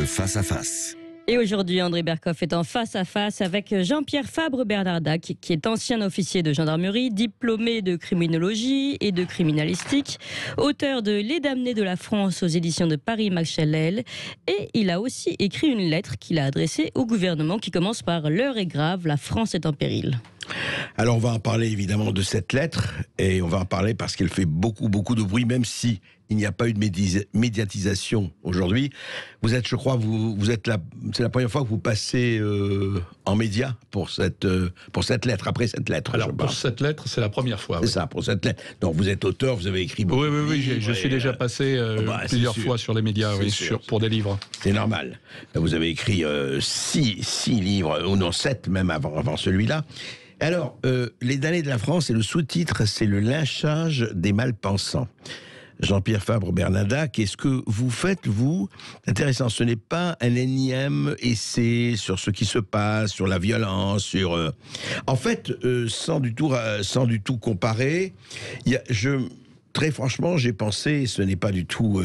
Face à Face. Et aujourd'hui, André Berkoff est en face à face avec Jean-Pierre Fabre-Bernardac, qui est ancien officier de gendarmerie, diplômé de criminologie et de criminalistique, auteur de Les damnés de la France aux éditions de Paris-Max Chellel. Et il a aussi écrit une lettre qu'il a adressée au gouvernement qui commence par « L'heure est grave, la France est en péril ». Alors on va en parler évidemment de cette lettre, et on va en parler parce qu'elle fait beaucoup de bruit, même si il n'y a pas eu de médiatisation aujourd'hui. Vous êtes, je crois, vous êtes là, c'est la première fois que vous passez en média pour cette lettre, après cette lettre. Alors pour cette lettre, c'est la première fois. C'est ça, pour cette lettre. Donc vous êtes auteur, vous avez écrit beaucoup. Oui, je suis déjà passé plusieurs fois sur les médias, pour des livres. C'est normal. Vous avez écrit 6 livres, ou non 7 même avant celui-là. Alors, Les damnés de la France, et le sous-titre, c'est le lynchage des malpensants. Jean-Pierre Fabre-Bernardac, qu'est-ce que vous faites, vous? Intéressant, ce n'est pas un énième essai sur ce qui se passe, sur la violence, sur... En fait, sans du tout comparer, très franchement, j'ai pensé, ce n'est pas du tout...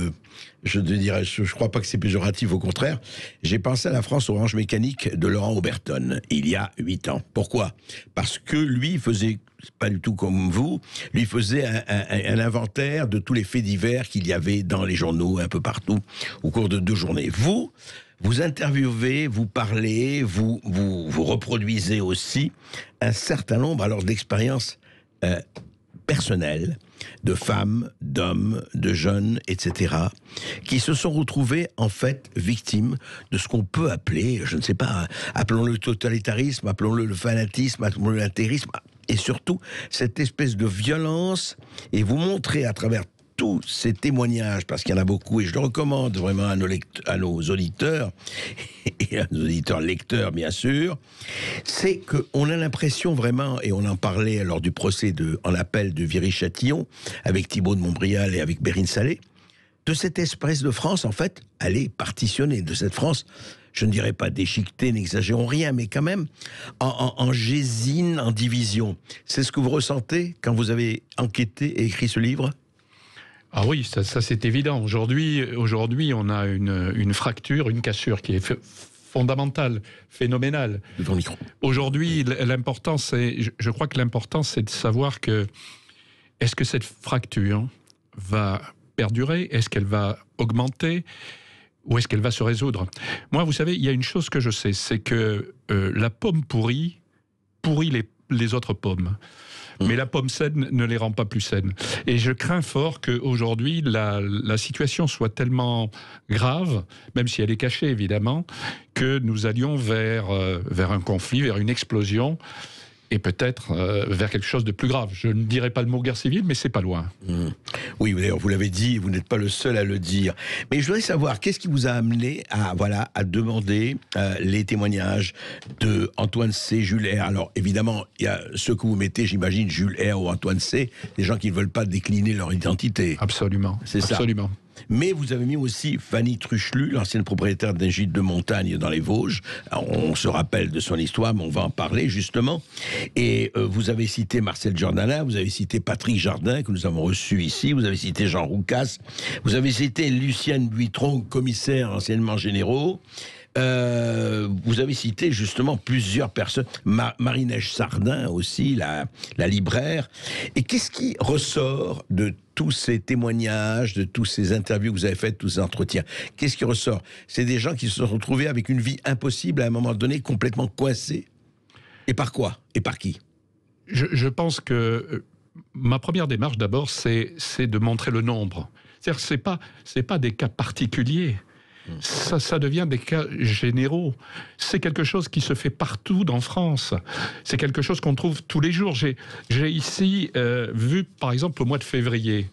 je crois pas que c'est péjoratif, au contraire. J'ai pensé à la France Orange Mécanique de Laurent Oberton, il y a 8 ans. Pourquoi? Parce que lui faisait, pas du tout comme vous, lui faisait un inventaire de tous les faits divers qu'il y avait dans les journaux, un peu partout, au cours de 2 journées. Vous interviewez, vous parlez, vous reproduisez aussi un certain nombre alors d'expériences personnelles, de femmes, d'hommes, de jeunes, etc., qui se sont retrouvés, en fait, victimes de ce qu'on peut appeler, je ne sais pas, appelons-le totalitarisme, appelons-le le fanatisme, appelons-le l'intégrisme, et surtout, cette espèce de violence, et vous montrez à travers tous ces témoignages, parce qu'il y en a beaucoup, et je le recommande vraiment à nos auditeurs, et à nos auditeurs lecteurs, bien sûr, c'est qu'on a l'impression vraiment, et on en parlait lors du procès en appel de Viry-Châtillon, avec Thibault de Montbrial et avec Bérine Salé, de cette espèce de France, en fait, elle est partitionnée, de cette France, je ne dirais pas déchiquetée, n'exagérons rien, mais quand même en gésine, en division. C'est ce que vous ressentez quand vous avez enquêté et écrit ce livre ? Ah oui, ça c'est évident. Aujourd'hui, on a une fracture, une cassure qui est fondamentale, phénoménale. Aujourd'hui, l'important, je crois que l'important, c'est de savoir est-ce que cette fracture va perdurer, est-ce qu'elle va augmenter, ou est-ce qu'elle va se résoudre? Moi, vous savez, il y a une chose que je sais, c'est que la pomme pourrit les autres pommes. Mais la pomme saine ne les rend pas plus saines. Et je crains fort qu'aujourd'hui, la situation soit tellement grave, même si elle est cachée évidemment, que nous allions vers un conflit, vers une explosion, et peut-être vers quelque chose de plus grave. Je ne dirais pas le mot guerre civile, mais c'est pas loin. Oui, d'ailleurs, vous l'avez dit, vous n'êtes pas le seul à le dire. Mais je voudrais savoir, qu'est-ce qui vous a amené à demander les témoignages de Antoine C., Jules R. Alors, évidemment, il y a ceux que vous mettez, j'imagine, Jules R. ou Antoine C., des gens qui ne veulent pas décliner leur identité. Absolument. C'est ça. Absolument. Mais vous avez mis aussi Fanny Truchelu, l'ancienne propriétaire d'un gîte de montagne dans les Vosges. Alors, on se rappelle de son histoire, mais on va en parler justement. Et vous avez cité Marcel Giordana, vous avez cité Patrick Jardin, que nous avons reçu ici, vous avez cité Jean Roucas, vous avez cité Lucienne Buitron, commissaire anciennement généraux. Vous avez cité justement plusieurs personnes, Marie-Neige Sardin aussi, la libraire. Et qu'est-ce qui ressort de tous ces témoignages, de tous ces interviews que vous avez faites, tous ces entretiens? Qu'est-ce qui ressort? C'est des gens qui se sont retrouvés avec une vie impossible à un moment donné, complètement coincés. Et par quoi? Et par qui? Je pense que ma première démarche d'abord, c'est de montrer le nombre. C'est-à-dire, c'est pas des cas particuliers. Ça devient des cas généraux. C'est quelque chose qui se fait partout en France. C'est quelque chose qu'on trouve tous les jours. J'ai ici vu, par exemple, au mois de février.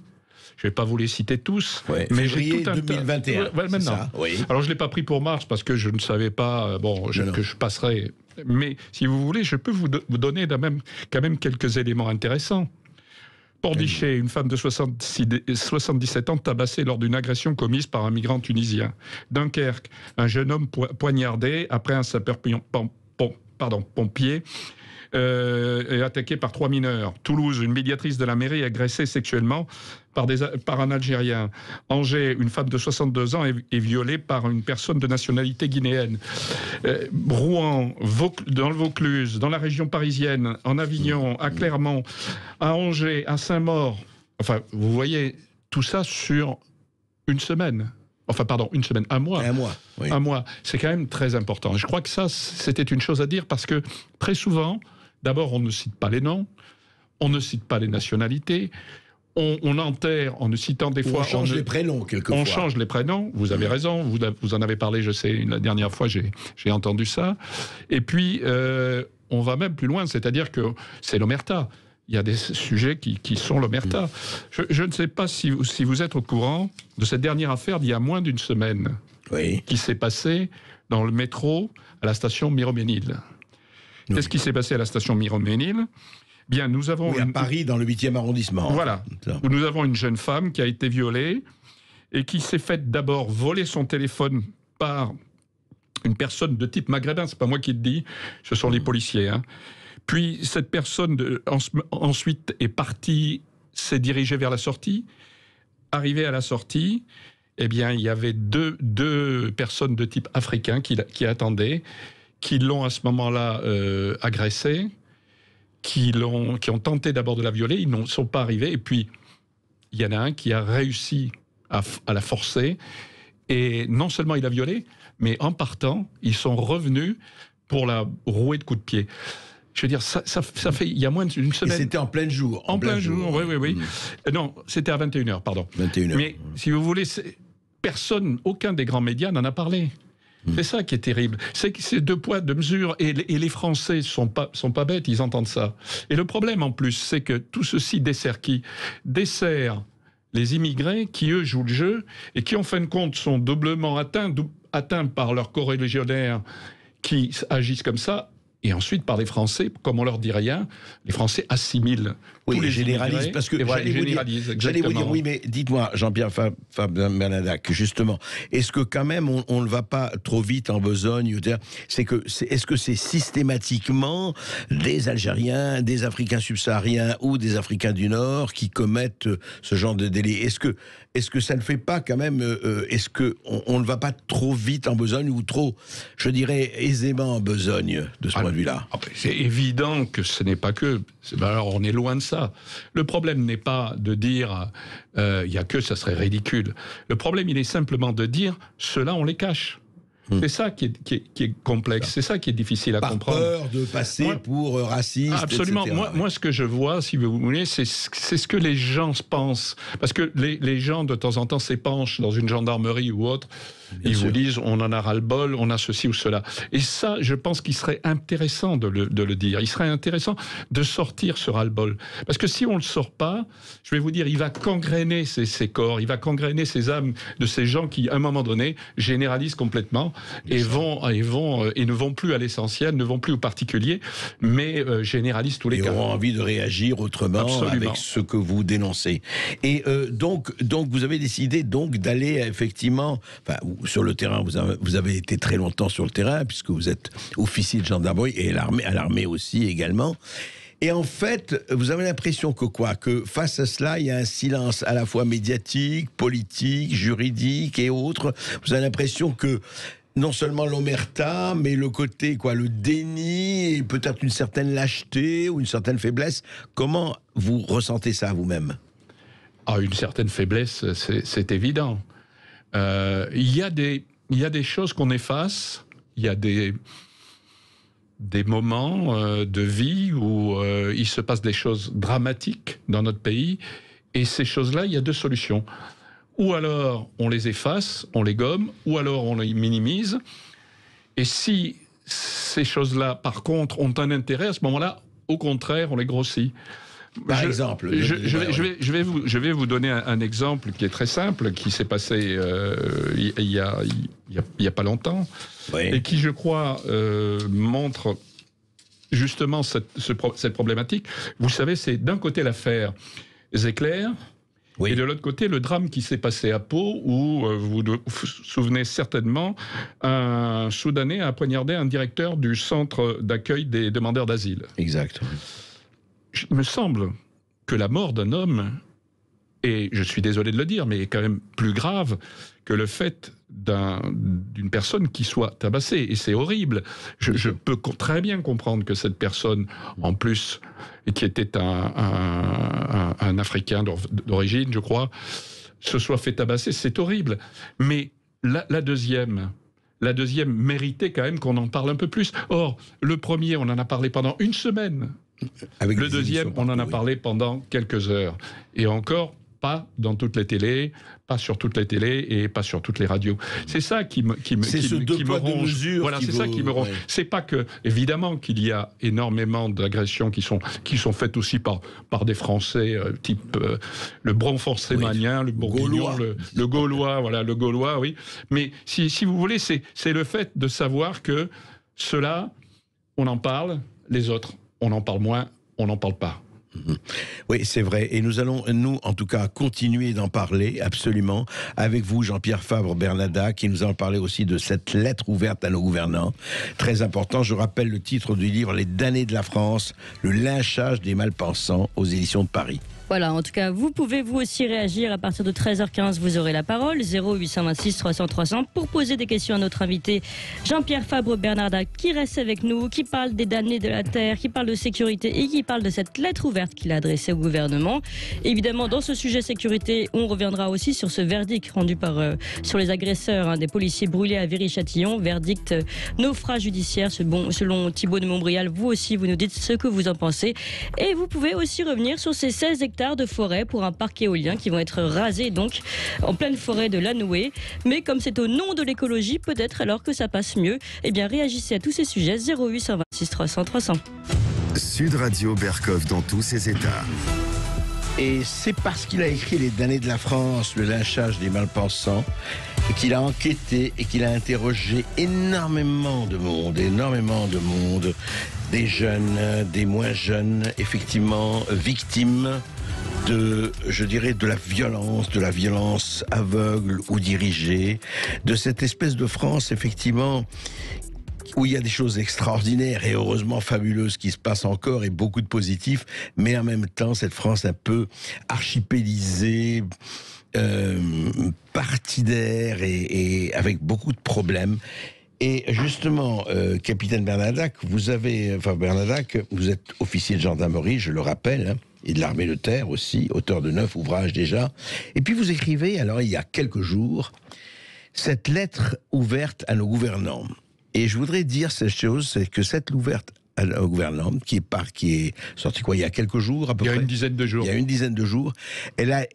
Je ne vais pas vous les citer tous, mais février j'ai tout un 2021. Maintenant. Ça, oui. Alors, je ne l'ai pas pris pour mars parce que je ne savais pas que je passerais. Mais si vous voulez, je peux vous donner quand même quelques éléments intéressants. Pornichet, une femme de 77 ans tabassée lors d'une agression commise par un migrant tunisien. Dunkerque, un jeune homme poignardé après un sapeur-pompier est attaqué par 3 mineurs. Toulouse, une médiatrice de la mairie est agressée sexuellement par un Algérien. Angers, une femme de 62 ans est violée par une personne de nationalité guinéenne. Rouen, dans le Vaucluse, dans la région parisienne, en Avignon, à Clermont, à Angers, à Saint-Maur. Enfin, vous voyez tout ça sur une semaine. Enfin, pardon, une semaine, un mois. Un mois, oui. Un mois. C'est quand même très important. Je crois que ça, c'était une chose à dire parce que très souvent, d'abord, on ne cite pas les noms, on ne cite pas les nationalités. On enterre en ne citant des fois... On change les prénoms, quelquefois. On change les prénoms, vous avez raison, vous en avez parlé, je sais, la dernière fois, j'ai entendu ça. Et puis, on va même plus loin, c'est-à-dire que c'est l'omerta. Il y a des sujets qui sont l'omerta. Je ne sais pas si vous êtes au courant de cette dernière affaire d'il y a moins d'une semaine, qui s'est passée dans le métro à la station Miromesnil. Qu'est-ce qui s'est passé à la station Miromesnil ? Bien, nous avons à Paris, dans le 8e arrondissement. Voilà. Où nous avons une jeune femme qui a été violée et qui s'est faite d'abord voler son téléphone par une personne de type maghrébin. C'est pas moi qui le dis, ce sont les policiers. Hein. Puis cette personne ensuite est partie, s'est dirigée vers la sortie. Arrivée à la sortie, eh bien, il y avait deux personnes de type africain qui attendaient, qui l'ont à ce moment-là agressée. Qui ont tenté d'abord de la violer, ils ne sont pas arrivés, et puis il y en a un qui a réussi à la forcer, et non seulement il a violé, mais en partant, ils sont revenus pour la rouer de coups de pied. Je veux dire, ça fait, il y a moins d'une semaine... Et c'était en plein jour. En plein jour, oui. Non, c'était à 21h, pardon. 21h. Mais si vous voulez, personne, aucun des grands médias n'en a parlé. C'est ça qui est terrible. C'est que c'est 2 poids, 2 mesures, et les Français sont pas bêtes, ils entendent ça. Et le problème en plus, c'est que tout ceci dessert qui ? Dessert les immigrés qui, eux, jouent le jeu, et qui, en fin de compte, sont doublement atteints par leurs corréligionnaires qui agissent comme ça, et ensuite par les Français, comme on leur dit rien, les Français assimilent tous les généralisent, parce que j'allais vous dire, oui, mais dites-moi, Jean-Pierre Fabre-Bernadac, justement, est-ce que quand même on ne va pas trop vite en besogne? Est-ce que c'est systématiquement des Algériens, des Africains subsahariens ou des Africains du Nord qui commettent ce genre de délit? Est-ce que ça ne fait pas quand même, est-ce qu'on ne va pas trop vite en besogne ou trop, je dirais, aisément en besogne de ce point de vue-là? C'est évident que ce n'est pas que... Alors on est loin de ça. Le problème n'est pas de dire il n'y a que, ça serait ridicule. Le problème, il est simplement de dire ceux-là, on les cache. C'est ça qui est complexe, c'est ça qui est difficile à comprendre. Par peur de passer pour raciste, absolument. etc. Moi, ce que je vois, si vous voulez, c'est ce que les gens pensent. Parce que les gens, de temps en temps, s'épanchent dans une gendarmerie ou autre. Ils vous disent, on en a ras-le-bol, on a ceci ou cela. Et ça, je pense qu'il serait intéressant de le dire. Il serait intéressant de sortir ce ras-le-bol. Parce que si on ne le sort pas, je vais vous dire, il va gangréner ces corps, il va gangréner ces âmes de ces gens qui, à un moment donné, généralisent complètement et ne vont plus à l'essentiel, ne vont plus au particulier, mais généralisent tous les cas. Ils auront envie de réagir autrement. Absolument. Avec ce que vous dénoncez. Et donc, vous avez décidé d'aller effectivement... sur le terrain, vous avez été très longtemps sur le terrain, puisque vous êtes officier de gendarmerie et à l'armée aussi également. Et en fait, vous avez l'impression que face à cela, il y a un silence à la fois médiatique, politique, juridique et autres. Vous avez l'impression que non seulement l'omerta, mais le côté, le déni, et peut-être une certaine lâcheté ou une certaine faiblesse. Comment vous ressentez ça vous-même ? Une certaine faiblesse, c'est évident. Il y a des choses qu'on efface, il y a des moments de vie où il se passe des choses dramatiques dans notre pays, et ces choses-là, il y a 2 solutions. Ou alors on les efface, on les gomme, ou alors on les minimise, et si ces choses-là, par contre, ont un intérêt, à ce moment-là, au contraire, on les grossit. Par exemple, je vais vous donner un exemple qui est très simple, qui s'est passé il y a pas longtemps, et qui, je crois, montre justement cette problématique. Vous savez, c'est d'un côté l'affaire Zecler, Oui. Et de l'autre côté, le drame qui s'est passé à Pau, où vous vous souvenez certainement, un Soudanais a poignardé un directeur du centre d'accueil des demandeurs d'asile. Exact. Il me semble que la mort d'un homme, et je suis désolé de le dire, mais est quand même plus grave que le fait d'une personne qui soit tabassée. Et c'est horrible. Je peux très bien comprendre que cette personne, en plus, et qui était un Africain d'origine, je crois, se soit fait tabasser. C'est horrible. Mais la deuxième méritait quand même qu'on en parle un peu plus. Or, le premier, on en a parlé pendant une semaine. Avec le deuxième, on en a parlé pendant quelques heures. Et encore, pas dans toutes les télés, pas sur toutes les télés et pas sur toutes les radios. C'est ça qui me ronge. Voilà, c'est ça qui me ronge. Ouais. C'est pas que, évidemment, qu'il y a énormément d'agressions qui sont faites aussi par des Français, type le Bronfort-Sémanien, le Bourguignon, le Gaulois, voilà, le Gaulois, oui. Mais si vous voulez, c'est le fait de savoir que ceux-là, on en parle, les autres, on en parle moins, on n'en parle pas. Oui, c'est vrai. Et nous allons, nous, en tout cas, continuer d'en parler, absolument, avec vous, Jean-Pierre Fabre-Bernadac, qui nous en parlait aussi de cette lettre ouverte à nos gouvernants. Très important. Je rappelle le titre du livre, Les damnés de la France, le lynchage des malpensants, aux éditions de Paris. Voilà, en tout cas, vous pouvez vous aussi réagir à partir de 13h15, vous aurez la parole, 0826 300 300, pour poser des questions à notre invité Jean-Pierre Fabre-Bernadac, qui reste avec nous, qui parle des damnés de la terre, qui parle de sécurité et qui parle de cette lettre ouverte qu'il a adressée au gouvernement. Évidemment, dans ce sujet sécurité, on reviendra aussi sur ce verdict rendu sur les agresseurs des policiers brûlés à Viry-Châtillon, verdict naufrage judiciaire, selon Thibault de Montbrial. Vous aussi, vous nous dites ce que vous en pensez. Et vous pouvez aussi revenir sur ces 16 hectares de forêt pour un parc éolien qui vont être rasés donc en pleine forêt de Lanoué. Mais comme c'est au nom de l'écologie, peut-être alors que ça passe mieux. Eh bien, réagissez à tous ces sujets. 0826 300 300. Sud Radio Berkov dans tous ses états. Et c'est parce qu'il a écrit Les damnés de la France, le lynchage des malpensants, qu'il a enquêté et qu'il a interrogé énormément de monde, des jeunes, des moins jeunes, effectivement, victimes de la violence aveugle ou dirigée, de cette espèce de France, effectivement, où il y a des choses extraordinaires et heureusement fabuleuses qui se passent encore et beaucoup de positifs, mais en même temps, cette France un peu archipélisée, partidaire et avec beaucoup de problèmes. Et justement, capitaine Bernadac, vous êtes officier de gendarmerie, je le rappelle, hein, et de l'armée de terre aussi, auteur de 9 ouvrages déjà. Et puis vous écrivez, alors il y a quelques jours, cette lettre ouverte à nos gouvernants. Et je voudrais dire cette chose, c'est que cette lettre ouverte à nos gouvernants, qui est sortie il y a quelques jours à peu près. Il y a une dizaine de jours. Il y a une dizaine de jours. Elle a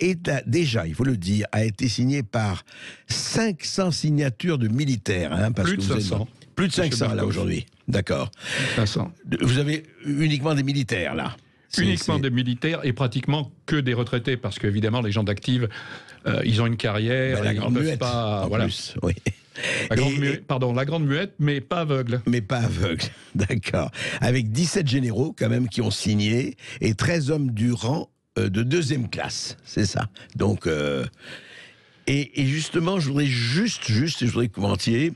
déjà, il faut le dire, a été signée par 500 signatures de militaires. Hein, parce plus de 500. Plus de 500 là aujourd'hui. D'accord. 500. Vous avez uniquement des militaires là. Uniquement des militaires et pratiquement que des retraités, parce qu'évidemment les gens d'actifs, ils ont une carrière, la grande muette, pas, voilà. Plus, oui. La grande muette, mais pas aveugle. Mais pas aveugle, d'accord. Avec 17 généraux quand même qui ont signé et 13 hommes du rang de 2e classe, c'est ça. Donc, et justement, je voudrais je voudrais que vous commentiez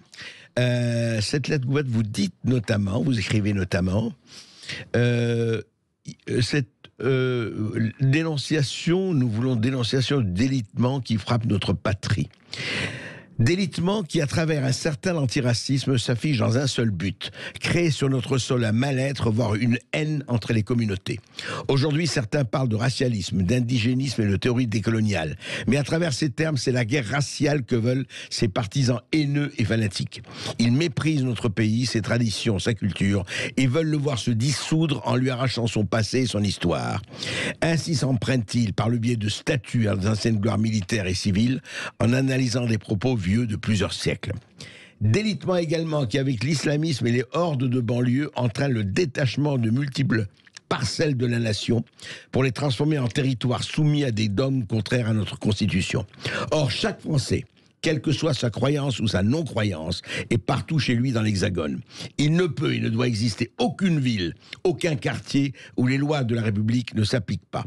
cette lettre ouverte, vous écrivez notamment, cette dénonciation, nous voulons dénonciation du délitement qui frappe notre patrie. Délitement qui, à travers un certain antiracisme, s'affiche dans un seul but, créer sur notre sol un mal-être, voire une haine entre les communautés. Aujourd'hui, certains parlent de racialisme, d'indigénisme et de théorie décoloniale. Mais à travers ces termes, c'est la guerre raciale que veulent ces partisans haineux et fanatiques. Ils méprisent notre pays, ses traditions, sa culture, et veulent le voir se dissoudre en lui arrachant son passé et son histoire. Ainsi s'en prennent-ils par le biais de statuts à des anciennes gloires militaires et civiles, en analysant des propos vieux de plusieurs siècles. Délitement également qui, avec l'islamisme et les hordes de banlieue, entraîne le détachement de multiples parcelles de la nation pour les transformer en territoires soumis à des dogmes contraires à notre Constitution. Or, chaque Français, quelle que soit sa croyance ou sa non-croyance, est partout chez lui dans l'Hexagone. Il ne peut et ne doit exister aucune ville, aucun quartier où les lois de la République ne s'appliquent pas.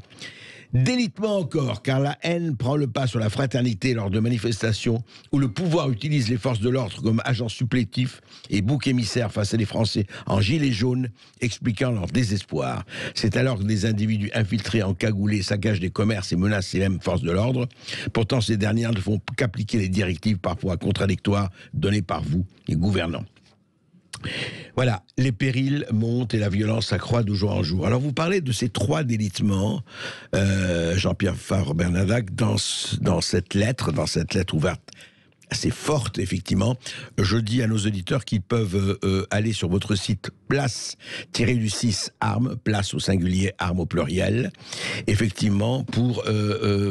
Délitement encore, car la haine prend le pas sur la fraternité lors de manifestations où le pouvoir utilise les forces de l'ordre comme agents supplétifs et boucs émissaires face à des Français en gilets jaunes, expliquant leur désespoir. C'est alors que des individus infiltrés en cagoulés saccagent des commerces et menacent les mêmes forces de l'ordre. Pourtant, ces dernières ne font qu'appliquer les directives parfois contradictoires données par vous, les gouvernants. Voilà, les périls montent et la violence s'accroît de jour en jour. Alors vous parlez de ces 3 délitements, Jean-Pierre Fabre-Bernadac, dans cette lettre ouverte assez forte, effectivement. Je dis à nos auditeurs qu'ils peuvent aller sur votre site place-du-6 armes, place au singulier, armes au pluriel, effectivement, pour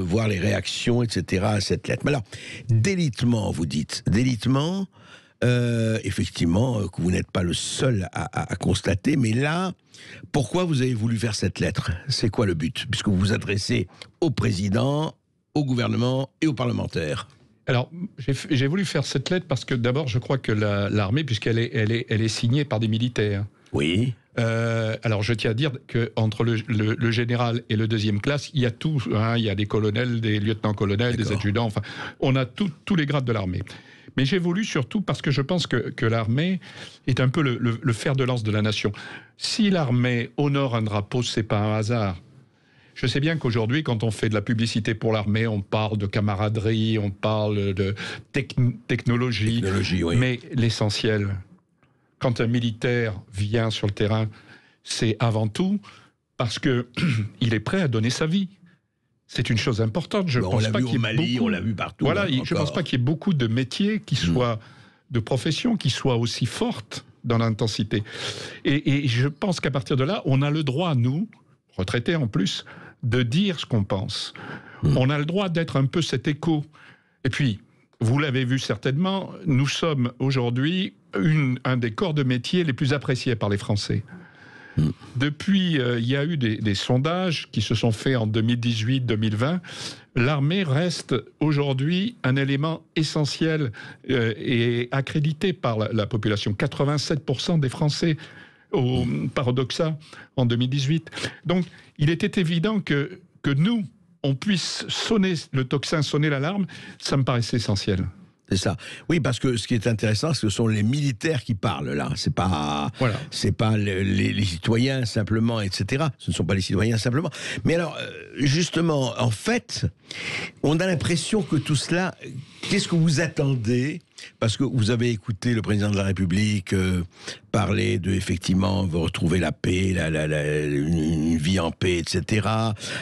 voir les réactions, etc. à cette lettre. Mais alors, délitement, vous dites, délitement... effectivement, que vous n'êtes pas le seul à constater, mais là, pourquoi vous avez voulu faire cette lettre? C'est quoi le but? Puisque vous vous adressez au président, au gouvernement et aux parlementaires. Alors, j'ai voulu faire cette lettre parce que d'abord, je crois que l'armée, puisqu'elle est signée par des militaires. Oui. Alors, je tiens à dire qu'entre le général et le 2e classe, il y a tout. Hein, il y a des colonels, des lieutenants-colonels, des adjudants, enfin, on a tous les grades de l'armée. Mais j'ai voulu surtout parce que je pense que l'armée est un peu le fer de lance de la nation. Si l'armée honore un drapeau, c'est pas un hasard. Je sais bien qu'aujourd'hui, quand on fait de la publicité pour l'armée, on parle de camaraderie, on parle de technologie. Oui. Mais l'essentiel, quand un militaire vient sur le terrain, c'est avant tout parce qu'il est prêt à donner sa vie. C'est une chose importante. Je pense pas qu'il y ait Mali, beaucoup... on l'a vu partout. Voilà, je ne pense pas qu'il y ait beaucoup de métiers qui soient, de professions qui soient aussi fortes dans l'intensité. Et je pense qu'à partir de là, on a le droit, nous, retraités en plus, de dire ce qu'on pense. On a le droit d'être un peu cet écho. Et puis, vous l'avez vu certainement, nous sommes aujourd'hui un des corps de métier les plus appréciés par les Français. Depuis, il y a eu des sondages qui se sont faits en 2018-2020. L'armée reste aujourd'hui un élément essentiel et accrédité par la population. 87% des Français au Paradoxa en 2018. Donc, il était évident que nous, on puisse sonner le tocsin, sonner l'alarme. Ça me paraissait essentiel. C'est ça. Oui, parce que ce qui est intéressant, ce sont les militaires qui parlent là. C'est pas, c'est pas les citoyens simplement, etc. Ce ne sont pas les citoyens simplement. Mais alors, justement, en fait, on a l'impression que tout cela. Qu'est-ce que vous attendez? Parce que vous avez écouté le président de la République parler de, effectivement, retrouver la paix, une vie en paix, etc.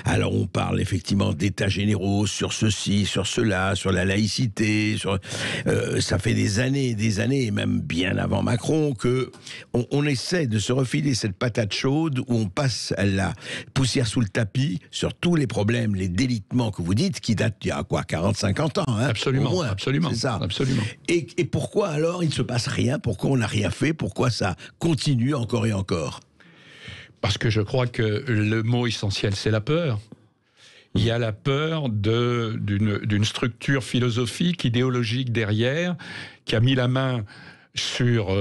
Alors on parle effectivement d'états généraux sur ceci, sur cela, sur la laïcité. Ça fait des années, et même bien avant Macron, que on essaie de se refiler cette patate chaude où on passe la poussière sous le tapis sur tous les problèmes, les délitements que vous dites, qui datent il y a quoi, 40-50 ans, hein, absolument, au moins. Absolument, c'est ça. Absolument. Et pourquoi alors il ne se passe rien? Pourquoi on n'a rien fait? Pourquoi ça continue encore et encore? Parce que je crois que le mot essentiel, c'est la peur. Il y a la peur d'une structure philosophique, idéologique derrière, qui a mis la main sur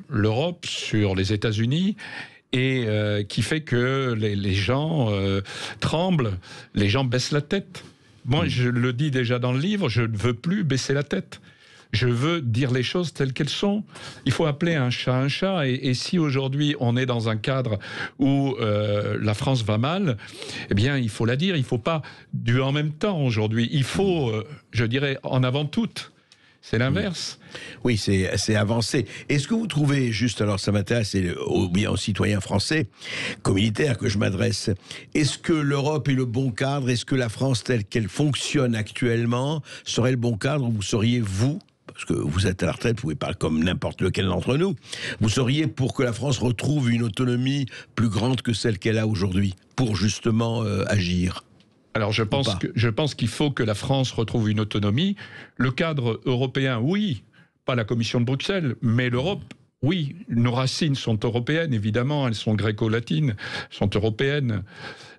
l'Europe, sur les États-Unis, et qui fait que les gens tremblent, les gens baissent la tête. Moi, je le dis déjà dans le livre, je ne veux plus baisser la tête. Je veux dire les choses telles qu'elles sont. Il faut appeler un chat, et si aujourd'hui on est dans un cadre où la France va mal, eh bien il faut la dire, il ne faut pas du en même temps aujourd'hui. Il faut, je dirais, en avant toute. C'est l'inverse. Oui, c'est avancé. Est-ce que vous trouvez, juste, alors ça m'intéresse, c'est bien aux citoyens français, qu'aux militaires que je m'adresse, est-ce que l'Europe est le bon cadre? Est-ce que la France telle qu'elle fonctionne actuellement serait le bon cadre où vous seriez, vous, parce que vous êtes à la retraite, vous pouvez parler comme n'importe lequel d'entre nous, vous seriez pour que la France retrouve une autonomie plus grande que celle qu'elle a aujourd'hui, pour justement agir? Alors je pense qu'il faut que la France retrouve une autonomie. Le cadre européen, oui, pas la Commission de Bruxelles, mais l'Europe, oui. Nos racines sont européennes, évidemment, elles sont gréco-latines, sont européennes.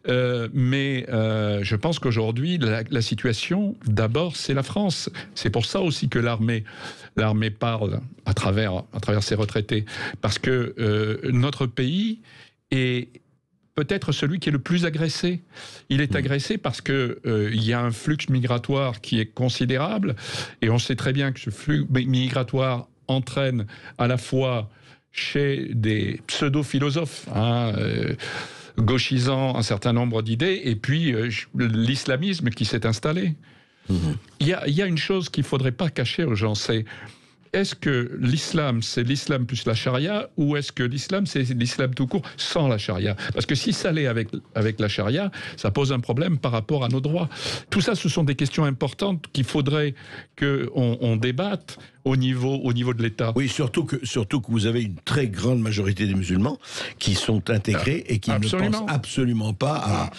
Mais je pense qu'aujourd'hui, la situation, d'abord, c'est la France. C'est pour ça aussi que l'armée parle à travers ses retraités. Parce que notre pays est peut-être celui qui est le plus agressé. Il est agressé parce que il y a un flux migratoire qui est considérable, et on sait très bien que ce flux migratoire entraîne à la fois chez des pseudo-philosophes, gauchisant un certain nombre d'idées, et puis l'islamisme qui s'est installé. Il y a une chose qu'il ne faudrait pas cacher aux gens, c'est est-ce que l'islam, c'est l'islam plus la charia, ou est-ce que l'islam, c'est l'islam tout court, sans la charia? Parce que si ça l'est avec la charia, ça pose un problème par rapport à nos droits. Tout ça, ce sont des questions importantes qu'il faudrait qu'on débatte au niveau de l'État. Oui, surtout que vous avez une très grande majorité des musulmans qui sont intégrés et qui ne pensent absolument pas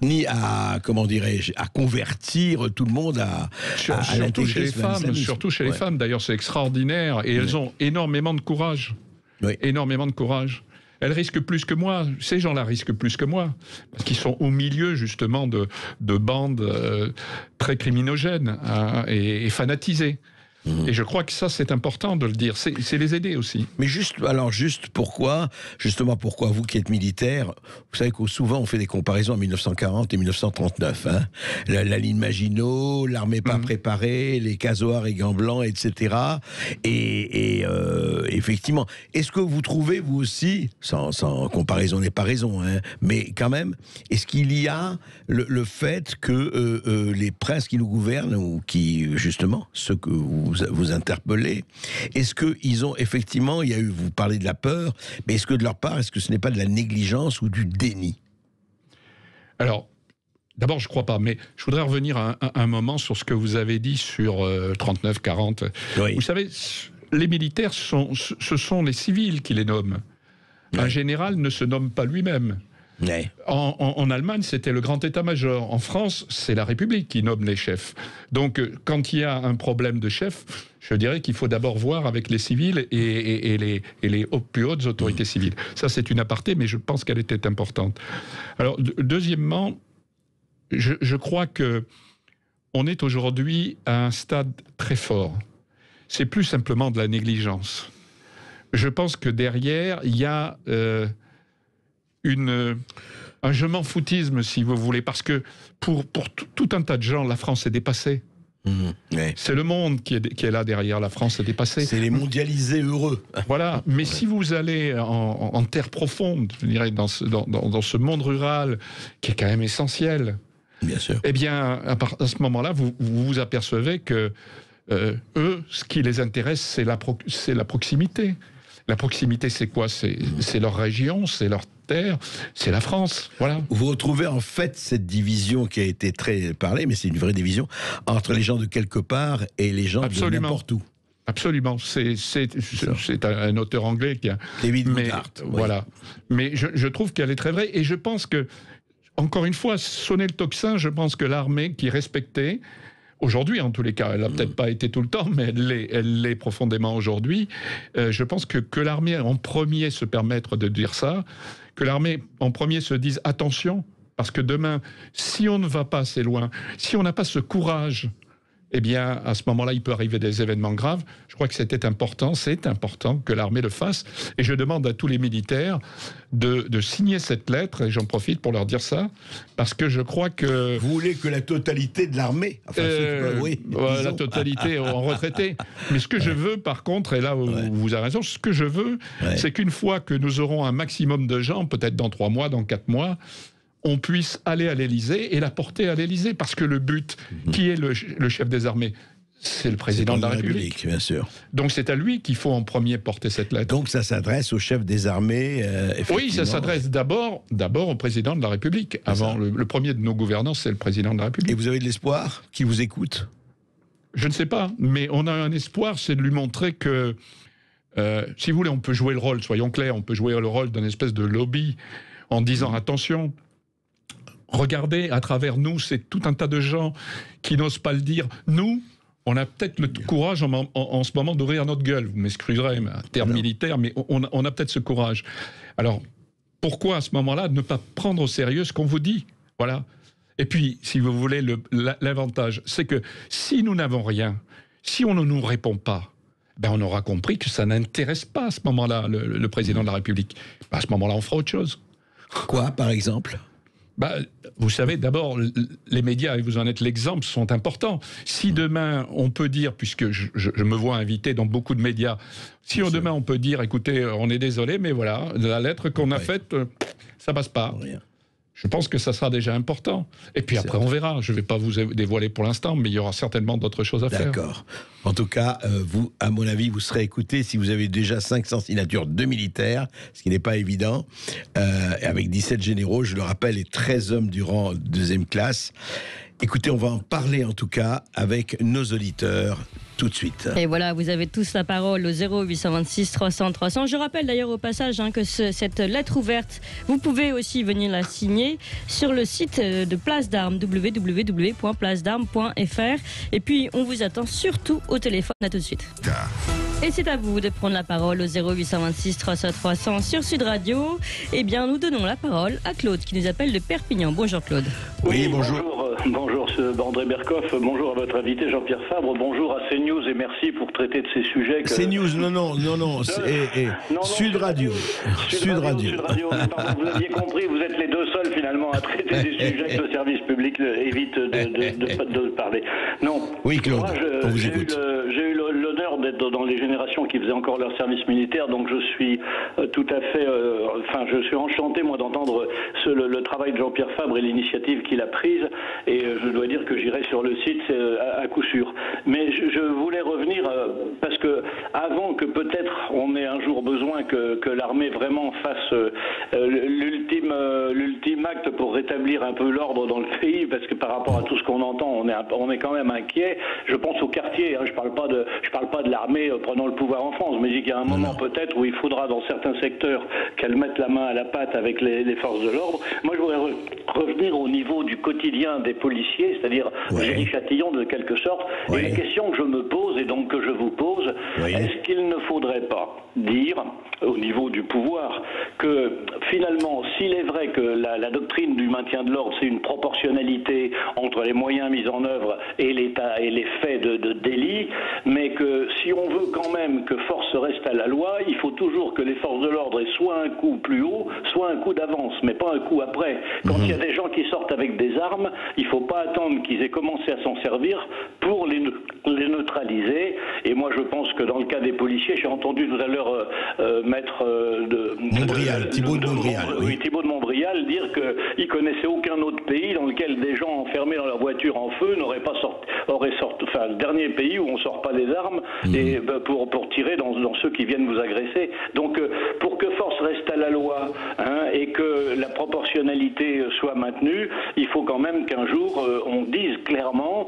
ni à, comment dirais-je, à convertir tout le monde à surtout chez les femmes. Surtout chez les femmes, d'ailleurs, c'est extraordinaire, et elles ont énormément de courage. Oui. Énormément de courage. Elles risquent plus que moi. Ces gens-là risquent plus que moi, parce qu'ils sont au milieu, justement, de bandes très criminogènes et fanatisées. Et je crois que ça, c'est important de le dire. C'est les aider aussi. Mais pourquoi vous qui êtes militaire, vous savez que souvent on fait des comparaisons en 1940 et 1939. La ligne Maginot, l'armée pas préparée, les casoars et gants blancs, etc. Et effectivement, est-ce que vous trouvez, vous aussi, sans comparaison n'est pas raison, mais quand même, est-ce qu'il y a le fait que les princes qui nous gouvernent, ou qui, justement, ceux que vous interpellez, est-ce qu'ils ont effectivement, vous parlez de la peur, mais est-ce que de leur part, est-ce que ce n'est pas de la négligence ou du déni? Alors, d'abord, je ne crois pas, mais je voudrais revenir un moment sur ce que vous avez dit sur 39-40. Oui. Vous savez, les militaires, ce sont les civils qui les nomment. Oui. Un général ne se nomme pas lui-même. Oui. En Allemagne, c'était le grand état-major. En France, c'est la République qui nomme les chefs. Donc, quand il y a un problème de chef, je dirais qu'il faut d'abord voir avec les civils et les plus hautes autorités civiles. Ça, c'est une aparté, mais je pense qu'elle était importante. Alors, deuxièmement, je crois que on est aujourd'hui à un stade très fort. C'est plus simplement de la négligence. Je pense que derrière, il y a un je m'en foutisme, si vous voulez, parce que pour tout un tas de gens, la France est dépassée. Ouais. C'est le monde qui est là derrière, la France est dépassée. C'est les mondialisés heureux. Voilà, mais si vous allez en terre profonde, je dirais, dans ce monde rural, qui est quand même essentiel, bien sûr. Eh bien, à ce moment-là, vous vous apercevez que eux, ce qui les intéresse, c'est la proximité. La proximité, c'est quoi? C'est leur région, c'est leur terre, c'est la France. Voilà. Vous retrouvez en fait cette division qui a été très parlée, mais c'est une vraie division, entre les gens de quelque part et les gens de n'importe où. Absolument. C'est un auteur anglais qui a... David Woodard. Voilà. Mais je trouve qu'elle est très vraie, et je pense que, encore une fois, sonner le tocsin, je pense que l'armée qui est respectée, aujourd'hui, en tous les cas, elle n'a peut-être pas été tout le temps, mais elle l'est profondément aujourd'hui. Je pense que l'armée, en premier, se permettre de dire ça, que l'armée, en premier, se dise attention, parce que demain, si on ne va pas assez loin, si on n'a pas ce courage, eh bien, à ce moment-là, il peut arriver des événements graves. Je crois que c'est important que l'armée le fasse. Et je demande à tous les militaires de signer cette lettre, et j'en profite pour leur dire ça, parce que je crois que... Vous voulez que la totalité de l'armée... oui, la totalité en retraité. Mais ce que je veux, par contre, et là où vous avez raison, ce que je veux, c'est qu'une fois que nous aurons un maximum de gens, peut-être dans 3 mois, dans 4 mois, on puisse aller à l'Élysée et la porter à l'Élysée. Parce que le but, qui est le chef des armées? C'est le président de la République. Bien sûr. Donc c'est à lui qu'il faut en premier porter cette lettre. Donc ça s'adresse au chef des armées, Oui, ça s'adresse d'abord au président de la République. Avant, le premier de nos gouvernants, c'est le président de la République. Et vous avez de l'espoir qu'il vous écoute? Je ne sais pas, mais on a un espoir, c'est de lui montrer que, si vous voulez, on peut jouer le rôle, soyons clairs, on peut jouer le rôle d'une espèce de lobby en disant attention, regardez, à travers nous, c'est tout un tas de gens qui n'osent pas le dire. Nous, on a peut-être le courage en ce moment d'ouvrir notre gueule. Vous m'excuserez, un terme militaire, mais on a peut-être ce courage. Alors, pourquoi à ce moment-là ne pas prendre au sérieux ce qu'on vous dit? Voilà. Et puis, si vous voulez, l'avantage, c'est que si nous n'avons rien, si on ne nous répond pas, ben on aura compris que ça n'intéresse pas à ce moment-là le président de la République. Ben à ce moment-là, on fera autre chose. Quoi, par exemple ? Vous savez, d'abord, les médias, et vous en êtes l'exemple, sont importants. Si demain, on peut dire, puisque je me vois invité dans beaucoup de médias, si demain on peut dire, écoutez, on est désolé, mais voilà, la lettre qu'on a faite, ça passe pas. Rien. Je pense que ça sera déjà important. Et puis après, on verra. Je ne vais pas vous dévoiler pour l'instant, mais il y aura certainement d'autres choses à faire. D'accord. En tout cas, vous, à mon avis, vous serez écouté si vous avez déjà 500 signatures de militaires, ce qui n'est pas évident, avec 17 généraux, je le rappelle, et 13 hommes du rang deuxième classe. Écoutez, on va en parler en tout cas avec nos auditeurs tout de suite. Et voilà, vous avez tous la parole au 0826 300 300. Je rappelle d'ailleurs au passage que cette lettre ouverte, vous pouvez aussi venir la signer sur le site de Place d'Armes, www.placedarmes.fr. Et puis, on vous attend surtout au téléphone. À tout de suite. Et c'est à vous de prendre la parole au 0826 300 300 sur Sud Radio. Eh bien, nous donnons la parole à Claude qui nous appelle de Perpignan. Bonjour Claude. Oui, bonjour. Bonjour André Berkoff, bonjour à votre invité Jean-Pierre Fabre, bonjour à CNews et merci pour traiter de ces sujets. CNews, non, Sud Radio. Sud Radio. Vous aviez compris, vous êtes les deux seuls finalement à traiter des sujets que le service public évite de parler. Non. Oui Claude, on vous écoute. J'ai eu l'honneur d'être dans les générations qui faisaient encore leur service militaire, donc je suis tout à fait, je suis enchanté moi d'entendre le travail de Jean-Pierre Fabre et l'initiative qu'il a prise. Et je dois dire que j'irai sur le site à coup sûr. Mais je voulais revenir parce que avant que peut-être on ait un jour besoin que l'armée vraiment fasse l'ultime acte pour rétablir un peu l'ordre dans le pays, parce que par rapport à tout ce qu'on entend, on est quand même inquiet. Je pense au quartier. Je parle pas de l'armée prenant le pouvoir en France, mais il y a un moment peut-être où il faudra dans certains secteurs qu'elle mette la main à la pâte avec les forces de l'ordre. Moi, je voudrais revenir au niveau du quotidien des policiers, c'est-à-dire Géry Chatillon de quelque sorte. Et la question que je me pose et donc que je vous pose, est-ce qu'il ne faudrait pas dire au niveau du pouvoir que finalement, s'il est vrai que la doctrine du maintien de l'ordre, c'est une proportionnalité entre les moyens mis en œuvre et l'État et les faits de délit, mais que si on veut quand même que force reste à la loi, il faut toujours que les forces de l'ordre aient soit un coup plus haut, soit un coup d'avance, mais pas un coup après. Quand il y a des gens qui sortent avec des armes, il ne faut pas attendre qu'ils aient commencé à s'en servir pour les neutraliser. Et moi, je pense que dans le cas des policiers, j'ai entendu tout à l'heure maître Thibault de Montbrial. Thibault de Montbrial dire qu'il connaissait aucun autre pays dans lequel des gens enfermés dans leur voiture en feu n'auraient pas le dernier pays où on sort pas des armes et pour tirer dans ceux qui viennent vous agresser. Donc pour que force reste à la loi et que la proportionnalité soit maintenue, il faut quand même qu'un jour on dise clairement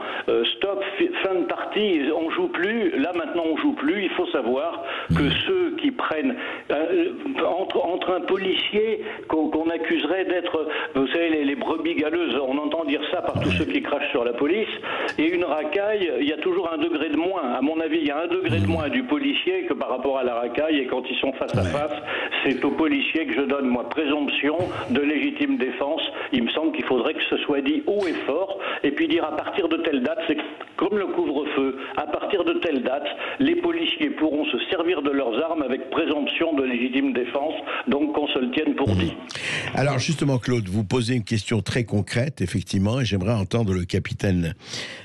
stop, fin de partie, on joue plus, là maintenant on joue plus. Il faut savoir que ceux qui prennent entre un policier qu'on accuserait d'être, vous savez, les brebis galeuses, on entend dire ça par tous ceux qui crachent sur la police, et une racaille, il y a toujours un degré de moins. À mon avis, il y a un degré de moins du policier que par rapport à la racaille, et quand ils sont face à face, c'est au policier que je donne, moi, présomption de légitime défense. Il me semble qu'il faudrait que ce soit dit haut et fort, et puis dire à partir de telle date, c'est comme le couvre-feu, à partir de telle date, les policiers pourront se servir de leurs armes avec présomption de légitime défense, donc qu'on se le tienne pour dit. Alors justement, Claude, vous posez une question très concrète, effectivement, et j'aimerais entendre le capitaine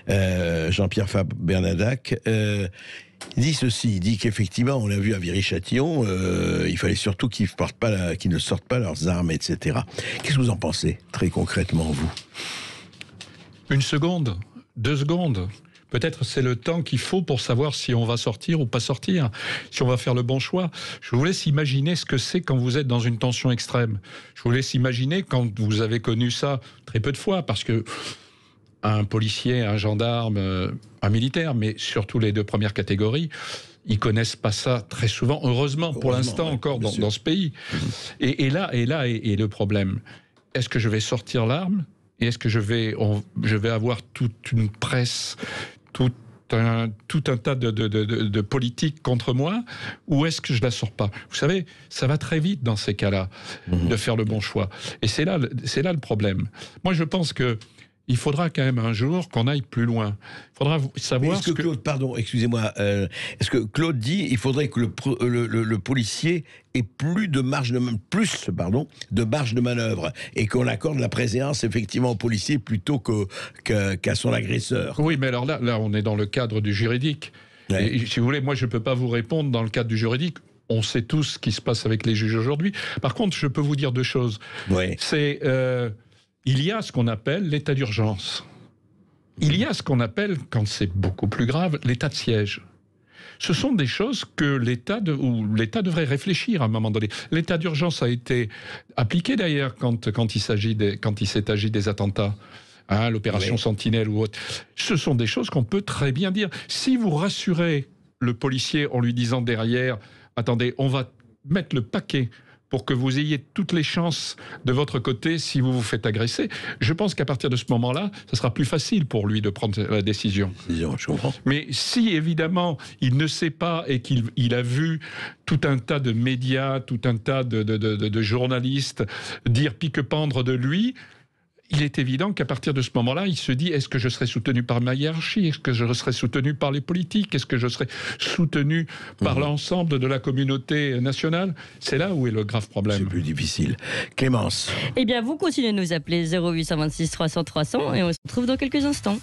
Jean-Pierre Fabre Bernadac. Il dit ceci, il dit qu'effectivement, on l'a vu à Viry-Châtillon, il fallait surtout qu'ils ne sortent pas leurs armes, etc. Qu'est-ce que vous en pensez, très concrètement, vous ? 1 seconde, 2 secondes. Peut-être c'est le temps qu'il faut pour savoir si on va sortir ou pas sortir, si on va faire le bon choix. Je vous laisse imaginer ce que c'est quand vous êtes dans une tension extrême. Je vous laisse imaginer quand vous avez connu ça très peu de fois, parce que un policier, un gendarme, un militaire, mais surtout les 2 premières catégories, ils connaissent pas ça très souvent, heureusement pour l'instant encore dans ce pays. Et là est le problème. Est-ce que je vais sortir l'arme ? Et est-ce que je vais avoir toute une presse, tout un tas de politiques contre moi, ou est-ce que je la sors pas ? Vous savez, ça va très vite dans ces cas-là de faire le bon choix. Et c'est là le problème. Moi, je pense que il faudra quand même un jour qu'on aille plus loin. Il faudra savoir est-ce que Claude, pardon, excusez-moi, est-ce que Claude dit il faudrait que le policier ait plus de marge de manœuvre et qu'on accorde la préséance effectivement au policier plutôt qu'à son agresseur. Oui, mais alors là, on est dans le cadre du juridique. Ouais. Et, si vous voulez, moi, je ne peux pas vous répondre dans le cadre du juridique. On sait tous ce qui se passe avec les juges aujourd'hui. Par contre, je peux vous dire deux choses. Ouais. C'est, il y a ce qu'on appelle l'état d'urgence. Il y a ce qu'on appelle, quand c'est beaucoup plus grave, l'état de siège. Ce sont des choses que l'État devrait réfléchir à un moment donné. L'état d'urgence a été appliqué d'ailleurs quand il s'est agi des attentats. Hein, l'opération Sentinelle ou autre. Ce sont des choses qu'on peut très bien dire. Si vous rassurez le policier en lui disant derrière « Attendez, on va mettre le paquet pour que vous ayez toutes les chances de votre côté si vous vous faites agresser », je pense qu'à partir de ce moment-là, ça sera plus facile pour lui de prendre la décision. Je comprends. Mais si, évidemment, il ne sait pas et qu'il a vu tout un tas de médias, tout un tas de journalistes dire pique-pendre de lui, il est évident qu'à partir de ce moment-là, il se dit, est-ce que je serai soutenu par ma hiérarchie? Est-ce que je serai soutenu par les politiques? Est-ce que je serai soutenu par l'ensemble de la communauté nationale? C'est là où est le grave problème. C'est plus difficile. Clémence. Eh bien, vous continuez de nous appeler 0826 300 300 et on se retrouve dans quelques instants.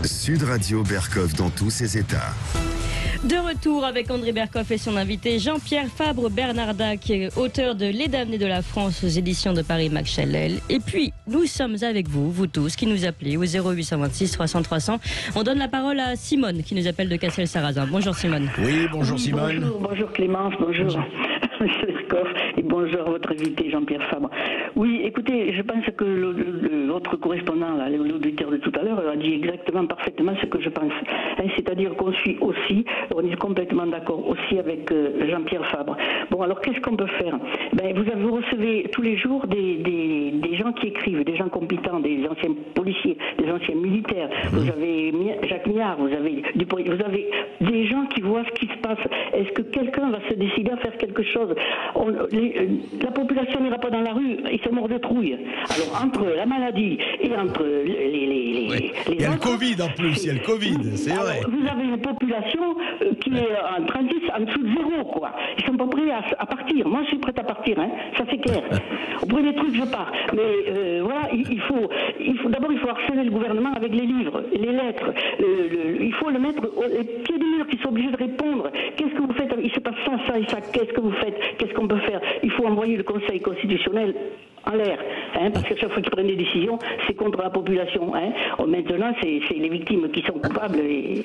Sud Radio Bercoff dans tous ses états. De retour avec André Bercoff et son invité Jean-Pierre Fabre-Bernardac, auteur de Les damnés de la France aux éditions de Paris Mac Challel. Et puis, nous sommes avec vous, vous tous, qui nous appelez au 0826 300 300. On donne la parole à Simone, qui nous appelle de Cassel-Sarrazin. Bonjour Simone. Oui, bonjour Simone. Bonjour Clémence, bonjour. Et bonjour à votre invité Jean-Pierre Fabre. Oui, écoutez, je pense que votre correspondant, l'auditeur de tout à l'heure, a dit exactement, parfaitement ce que je pense. C'est-à-dire qu'on suit aussi, on est complètement d'accord aussi avec Jean-Pierre Fabre. Bon, alors qu'est-ce qu'on peut faire? Vous recevez tous les jours des gens qui écrivent, des gens compétents, des anciens policiers, des anciens militaires. Vous avez Jacques Millard, vous avez des gens qui voient ce qui se passe. Est-ce que quelqu'un va se décider à faire quelque chose? La population n'ira pas dans la rue, ils sont morts de trouille. Alors entre la maladie et entre les il y a le Covid en plus, il y a le Covid, c'est vrai. Vous avez une population qui est en transit en dessous de zéro, quoi. Ils sont pas prêts à partir. Moi, je suis prête à partir, hein. Ça c'est clair. Au premier truc, je pars. Mais voilà, il faut d'abord il faut harceler le gouvernement avec les livres, les lettres. Il faut le mettre au pied du mur, qu'ils soient obligés de répondre. Qu'est-ce que vous faites? Il se passe ça, ça et ça. Qu'est-ce que vous faites? Qu'est-ce qu'on peut faire? Il faut envoyer le Conseil constitutionnel en l'air, hein, parce que chaque fois qu'ils prennent des décisions, c'est contre la population. Hein. Maintenant, c'est les victimes qui sont coupables et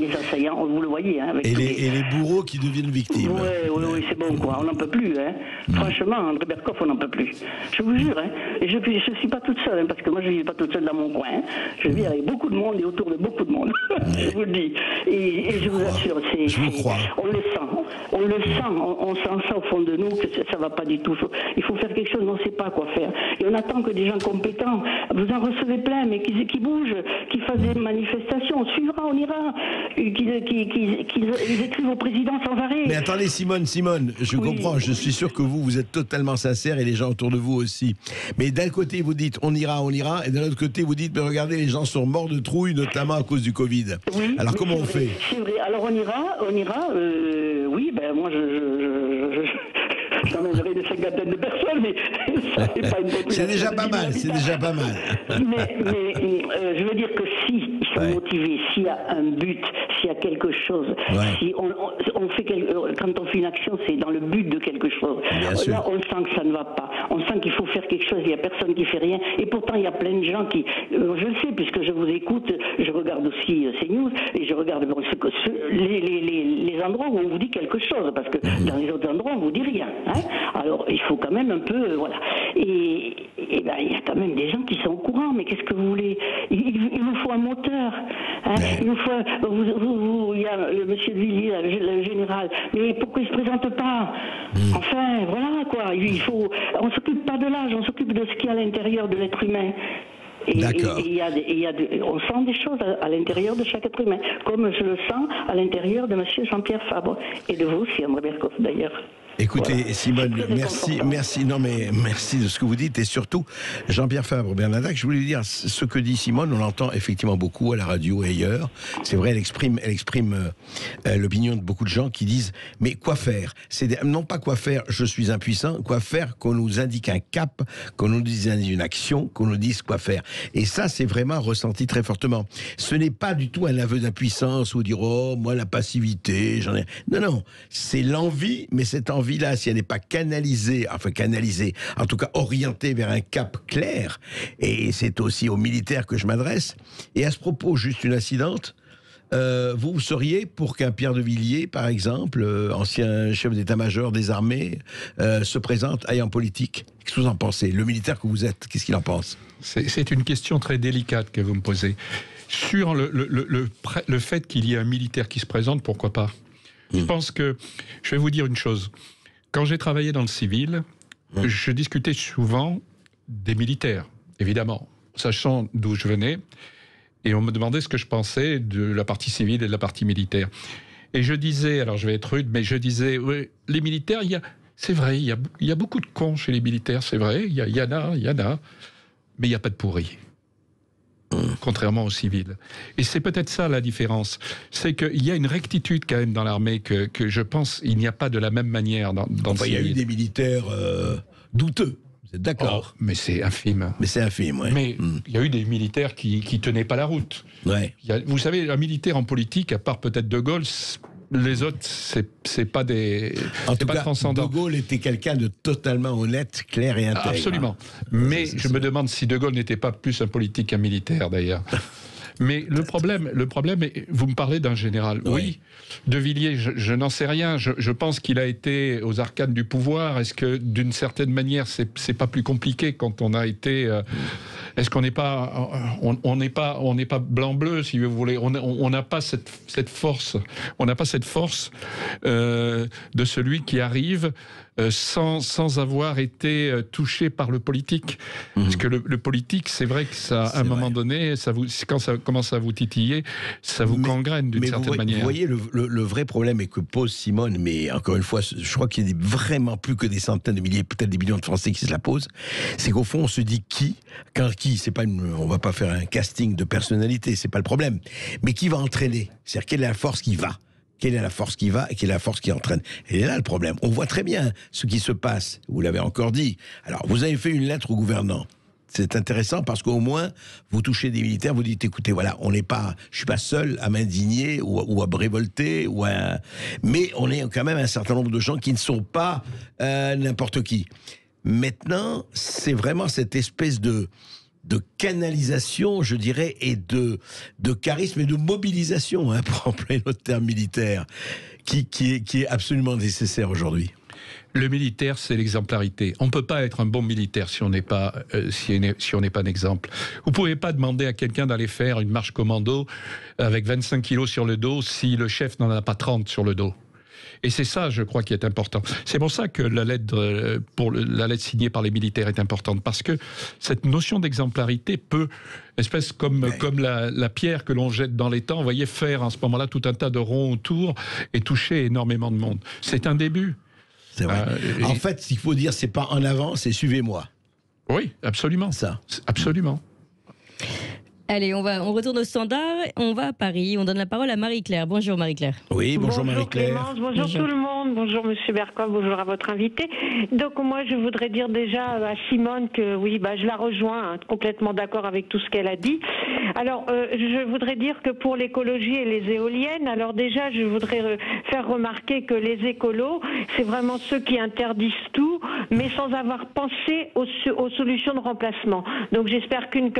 les assaillants, vous le voyez. Hein, avec et les bourreaux qui deviennent victimes. Oui, c'est bon, quoi. On n'en peut plus. Hein. Franchement, André Bercoff, on n'en peut plus. Je vous jure. Hein. Et je ne suis pas toute seule, hein, parce que moi, je ne vis pas toute seule dans mon coin. Hein. Je vis avec beaucoup de monde et autour de beaucoup de monde. Je vous le dis. Et je vous assure, on le sent. On sent ça au fond de nous, que ça ne va pas du tout. Il faut faire quelque chose, mais on ne sait pas quoi faire. Et on attend que des gens compétents, vous en recevez plein, mais qui bougent, qui fassent des manifestations. On suivra, on ira. Qu'ils écrivent au président sans arrêt. Mais attendez, Simone, je comprends, je suis sûr que vous êtes totalement sincère et les gens autour de vous aussi. Mais d'un côté, vous dites on ira, et d'un autre côté, vous dites mais regardez, les gens sont morts de trouille, notamment à cause du Covid. Oui, alors comment on fait? C'est vrai, alors on ira, oui, moi j'emmènerai une cinquantaine de personnes, mais ça n'est pas une population. C'est déjà pas mal, Mais je veux dire que si ils sont motivés, s'il y a un but, s'il y a quelque chose, si on fait quand on fait une action, c'est dans le but de quelque chose. Là, on sent que ça ne va pas. On sent qu'il faut faire quelque chose, il n'y a personne qui fait rien. Et pourtant, il y a plein de gens qui... je le sais, puisque je vous écoute, je regarde aussi CNews, et je regarde les endroits où on vous dit quelque chose, parce que dans les autres endroits, on vous dit rien. Hein. Alors, il faut quand même un peu... voilà. Et il y a quand même des gens qui sont au courant, mais qu'est-ce que vous voulez? Il nous faut un moteur. Hein. Il nous faut... il y a le monsieur de Villiers, le général, mais pourquoi il ne se présente pas? Enfin, voilà, quoi. On ne s'occupe pas de l'âge, on s'occupe de ce qu'il y a à l'intérieur de l'être humain. Et on sent des choses à l'intérieur de chaque être humain, comme je le sens à l'intérieur de monsieur Jean-Pierre Fabre, et de vous aussi, André Bercoff, d'ailleurs. Écoutez, Simone, merci de ce que vous dites, et surtout, Jean-Pierre Fabre-Bernadac, je voulais dire, ce que dit Simone, on l'entend effectivement beaucoup à la radio et ailleurs. C'est vrai, elle exprime l'opinion de beaucoup de gens qui disent, mais quoi faire? Non pas quoi faire, je suis impuissant, quoi faire, qu'on nous indique un cap, qu'on nous dise une action, qu'on nous dise quoi faire. Et ça, c'est vraiment ressenti très fortement. Ce n'est pas du tout un aveu d'impuissance ou dire, oh, moi, la passivité, j'en ai... Non, c'est l'envie, mais cette envie-là, si elle n'est pas canalisée, en tout cas orientée vers un cap clair, et c'est aussi aux militaires que je m'adresse. Et à ce propos, juste une incidente, vous seriez pour qu'un Pierre de Villiers, par exemple, ancien chef d'état-major des armées, se présente, aille en politique? Qu'est-ce que vous en pensez? Le militaire que vous êtes, qu'est-ce qu'il en pense? C'est une question très délicate que vous me posez. Sur le fait qu'il y ait un militaire qui se présente, pourquoi pas? Je pense que, je vais vous dire une chose, quand j'ai travaillé dans le civil, je discutais souvent des militaires, évidemment, sachant d'où je venais, et on me demandait ce que je pensais de la partie civile et de la partie militaire. Et je disais, alors je vais être rude, mais je disais, oui, les militaires, c'est vrai, il y a beaucoup de cons chez les militaires, c'est vrai, il y en a, mais il n'y a pas de pourris. Contrairement aux civils. Et c'est peut-être ça la différence. C'est qu'il y a une rectitude quand même dans l'armée que je pense il n'y a pas de la même manière dans le civil. Il y a eu des militaires douteux, vous êtes d'accord? Mais c'est infime. Mais c'est infime, oui. Mais il y a eu des militaires qui tenaient pas la route. Ouais. Vous savez, un militaire en politique, à part peut-être De Gaulle, les autres, c'est pas des... En tout cas, De Gaulle était quelqu'un de totalement honnête, clair et intègre. Absolument. Mais je me demande si De Gaulle n'était pas plus un politique qu'un militaire, d'ailleurs. Mais le problème, vous me parlez d'un général. Oui, De Villiers, je n'en sais rien. Je pense qu'il a été aux arcanes du pouvoir. Est-ce que, d'une certaine manière, c'est pas plus compliqué quand on a été... Est-ce qu'on n'est pas, on n'est pas blanc-bleu, si vous voulez. On n'a pas cette force. On n'a pas cette force de celui qui arrive sans avoir été touché par le politique. Parce que le politique, c'est vrai que ça, à un moment donné, quand ça commence à vous titiller, ça vous gangrène d'une certaine manière. Vous voyez, le vrai problème que pose Simone, mais encore une fois, je crois qu'il y a vraiment plus que des centaines de milliers, peut-être des millions de Français qui se la posent, c'est qu'au fond, on se dit c'est pas on va pas faire un casting de personnalité, c'est pas le problème, mais qui va entraîner? C'est-à-dire, quelle est la force qui va? Quelle est la force qui va et quelle est la force qui entraîne? Et là, le problème. On voit très bien ce qui se passe. Vous l'avez encore dit. Alors, vous avez fait une lettre au gouvernant. C'est intéressant parce qu'au moins, vous touchez des militaires, vous dites, écoutez, voilà, je suis pas seul à m'indigner ou à me révolter, mais on est quand même un certain nombre de gens qui ne sont pas n'importe qui. Maintenant, c'est vraiment cette espèce de canalisation, je dirais, et de charisme et de mobilisation, pour employer notre terme militaire, qui est absolument nécessaire aujourd'hui. Le militaire, c'est l'exemplarité. On ne peut pas être un bon militaire si on n'est pas un exemple. Vous ne pouvez pas demander à quelqu'un d'aller faire une marche commando avec 25 kilos sur le dos si le chef n'en a pas 30 sur le dos. Et c'est ça, je crois, qui est important. C'est pour ça que la lettre signée par les militaires est importante, parce que cette notion d'exemplarité peut, espèce comme la pierre que l'on jette dans l'étang, vous voyez, faire en ce moment-là tout un tas de ronds autour et toucher énormément de monde. C'est un début. C'est vrai. En fait, ce qu'il faut dire, c'est pas en avant, c'est suivez-moi. Oui, absolument. Ça. Absolument. Allez, on retourne au standard, on va à Paris, on donne la parole à Marie-Claire. Bonjour Marie-Claire. Oui, bonjour Marie-Claire. Bonjour tout le monde, bonjour Monsieur Bercoff, bonjour à votre invité. Donc moi je voudrais dire déjà à Simone que oui, je la rejoins, complètement d'accord avec tout ce qu'elle a dit. Alors je voudrais dire que pour l'écologie et les éoliennes, alors déjà je voudrais faire remarquer que les écolos, c'est vraiment ceux qui interdisent tout, mais sans avoir pensé aux solutions de remplacement. Donc j'espère qu'une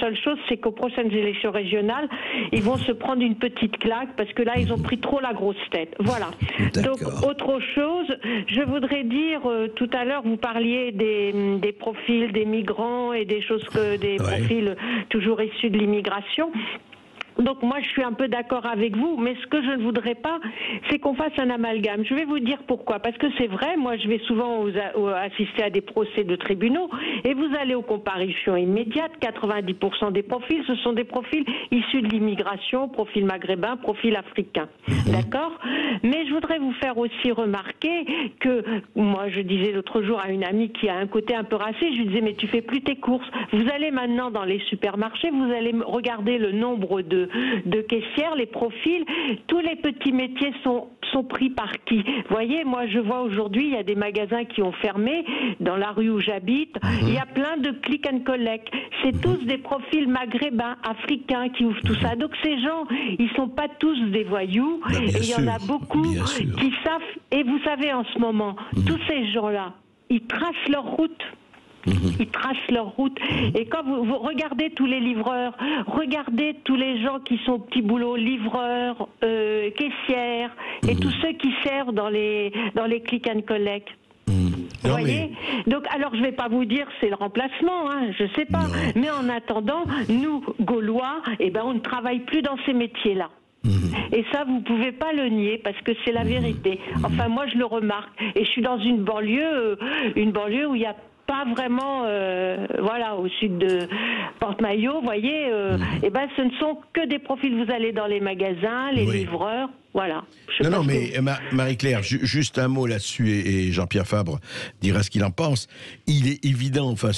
seule chose, c'est qu'aux prochaines élections régionales, ils vont se prendre une petite claque parce que là, ils ont pris trop la grosse tête. Voilà. Donc, autre chose, je voudrais dire, tout à l'heure, vous parliez des profils des migrants et des choses des profils toujours issus de l'immigration. Donc moi, je suis un peu d'accord avec vous, mais ce que je ne voudrais pas, c'est qu'on fasse un amalgame. Je vais vous dire pourquoi. Parce que c'est vrai, moi, je vais souvent assister à des procès de tribunaux, et vous allez aux comparutions immédiates. 90% des profils, ce sont des profils issus de l'immigration, profil maghrébin, profil africain. D'accord ? Mais je voudrais vous faire aussi remarquer que, moi, je disais l'autre jour à une amie qui a un côté un peu raciste, je lui disais, mais tu fais plus tes courses. Vous allez maintenant dans les supermarchés, vous allez regarder le nombre de caissières, les profils, tous les petits métiers sont pris par qui? Vous voyez, moi je vois aujourd'hui, il y a des magasins qui ont fermé dans la rue où j'habite, il y a plein de click and collect. C'est tous des profils maghrébins, africains qui ouvrent tout ça. Donc ces gens, ils sont pas tous des voyous, et il y en a beaucoup qui savent, et vous savez en ce moment, tous ces gens-là, ils tracent leur route. Ils tracent leur route. Et quand vous regardez tous les livreurs, regardez tous les gens qui sont au petit boulot, livreurs, caissières, et tous ceux qui servent dans les click and collect. Vous voyez ? Donc, alors je ne vais pas vous dire c'est le remplacement, hein, je ne sais pas. Mais en attendant, nous, Gaulois, on ne travaille plus dans ces métiers-là. Et ça, vous pouvez pas le nier parce que c'est la vérité. Enfin, moi, je le remarque. Et je suis dans une banlieue où il y a pas vraiment, voilà, au sud de Porte-Maillot, vous voyez, ce ne sont que des profils. Vous allez dans les magasins, les livreurs, voilà. Non, mais Marie-Claire, juste un mot là-dessus, et Jean-Pierre Fabre dira ce qu'il en pense. Il est évident, enfin,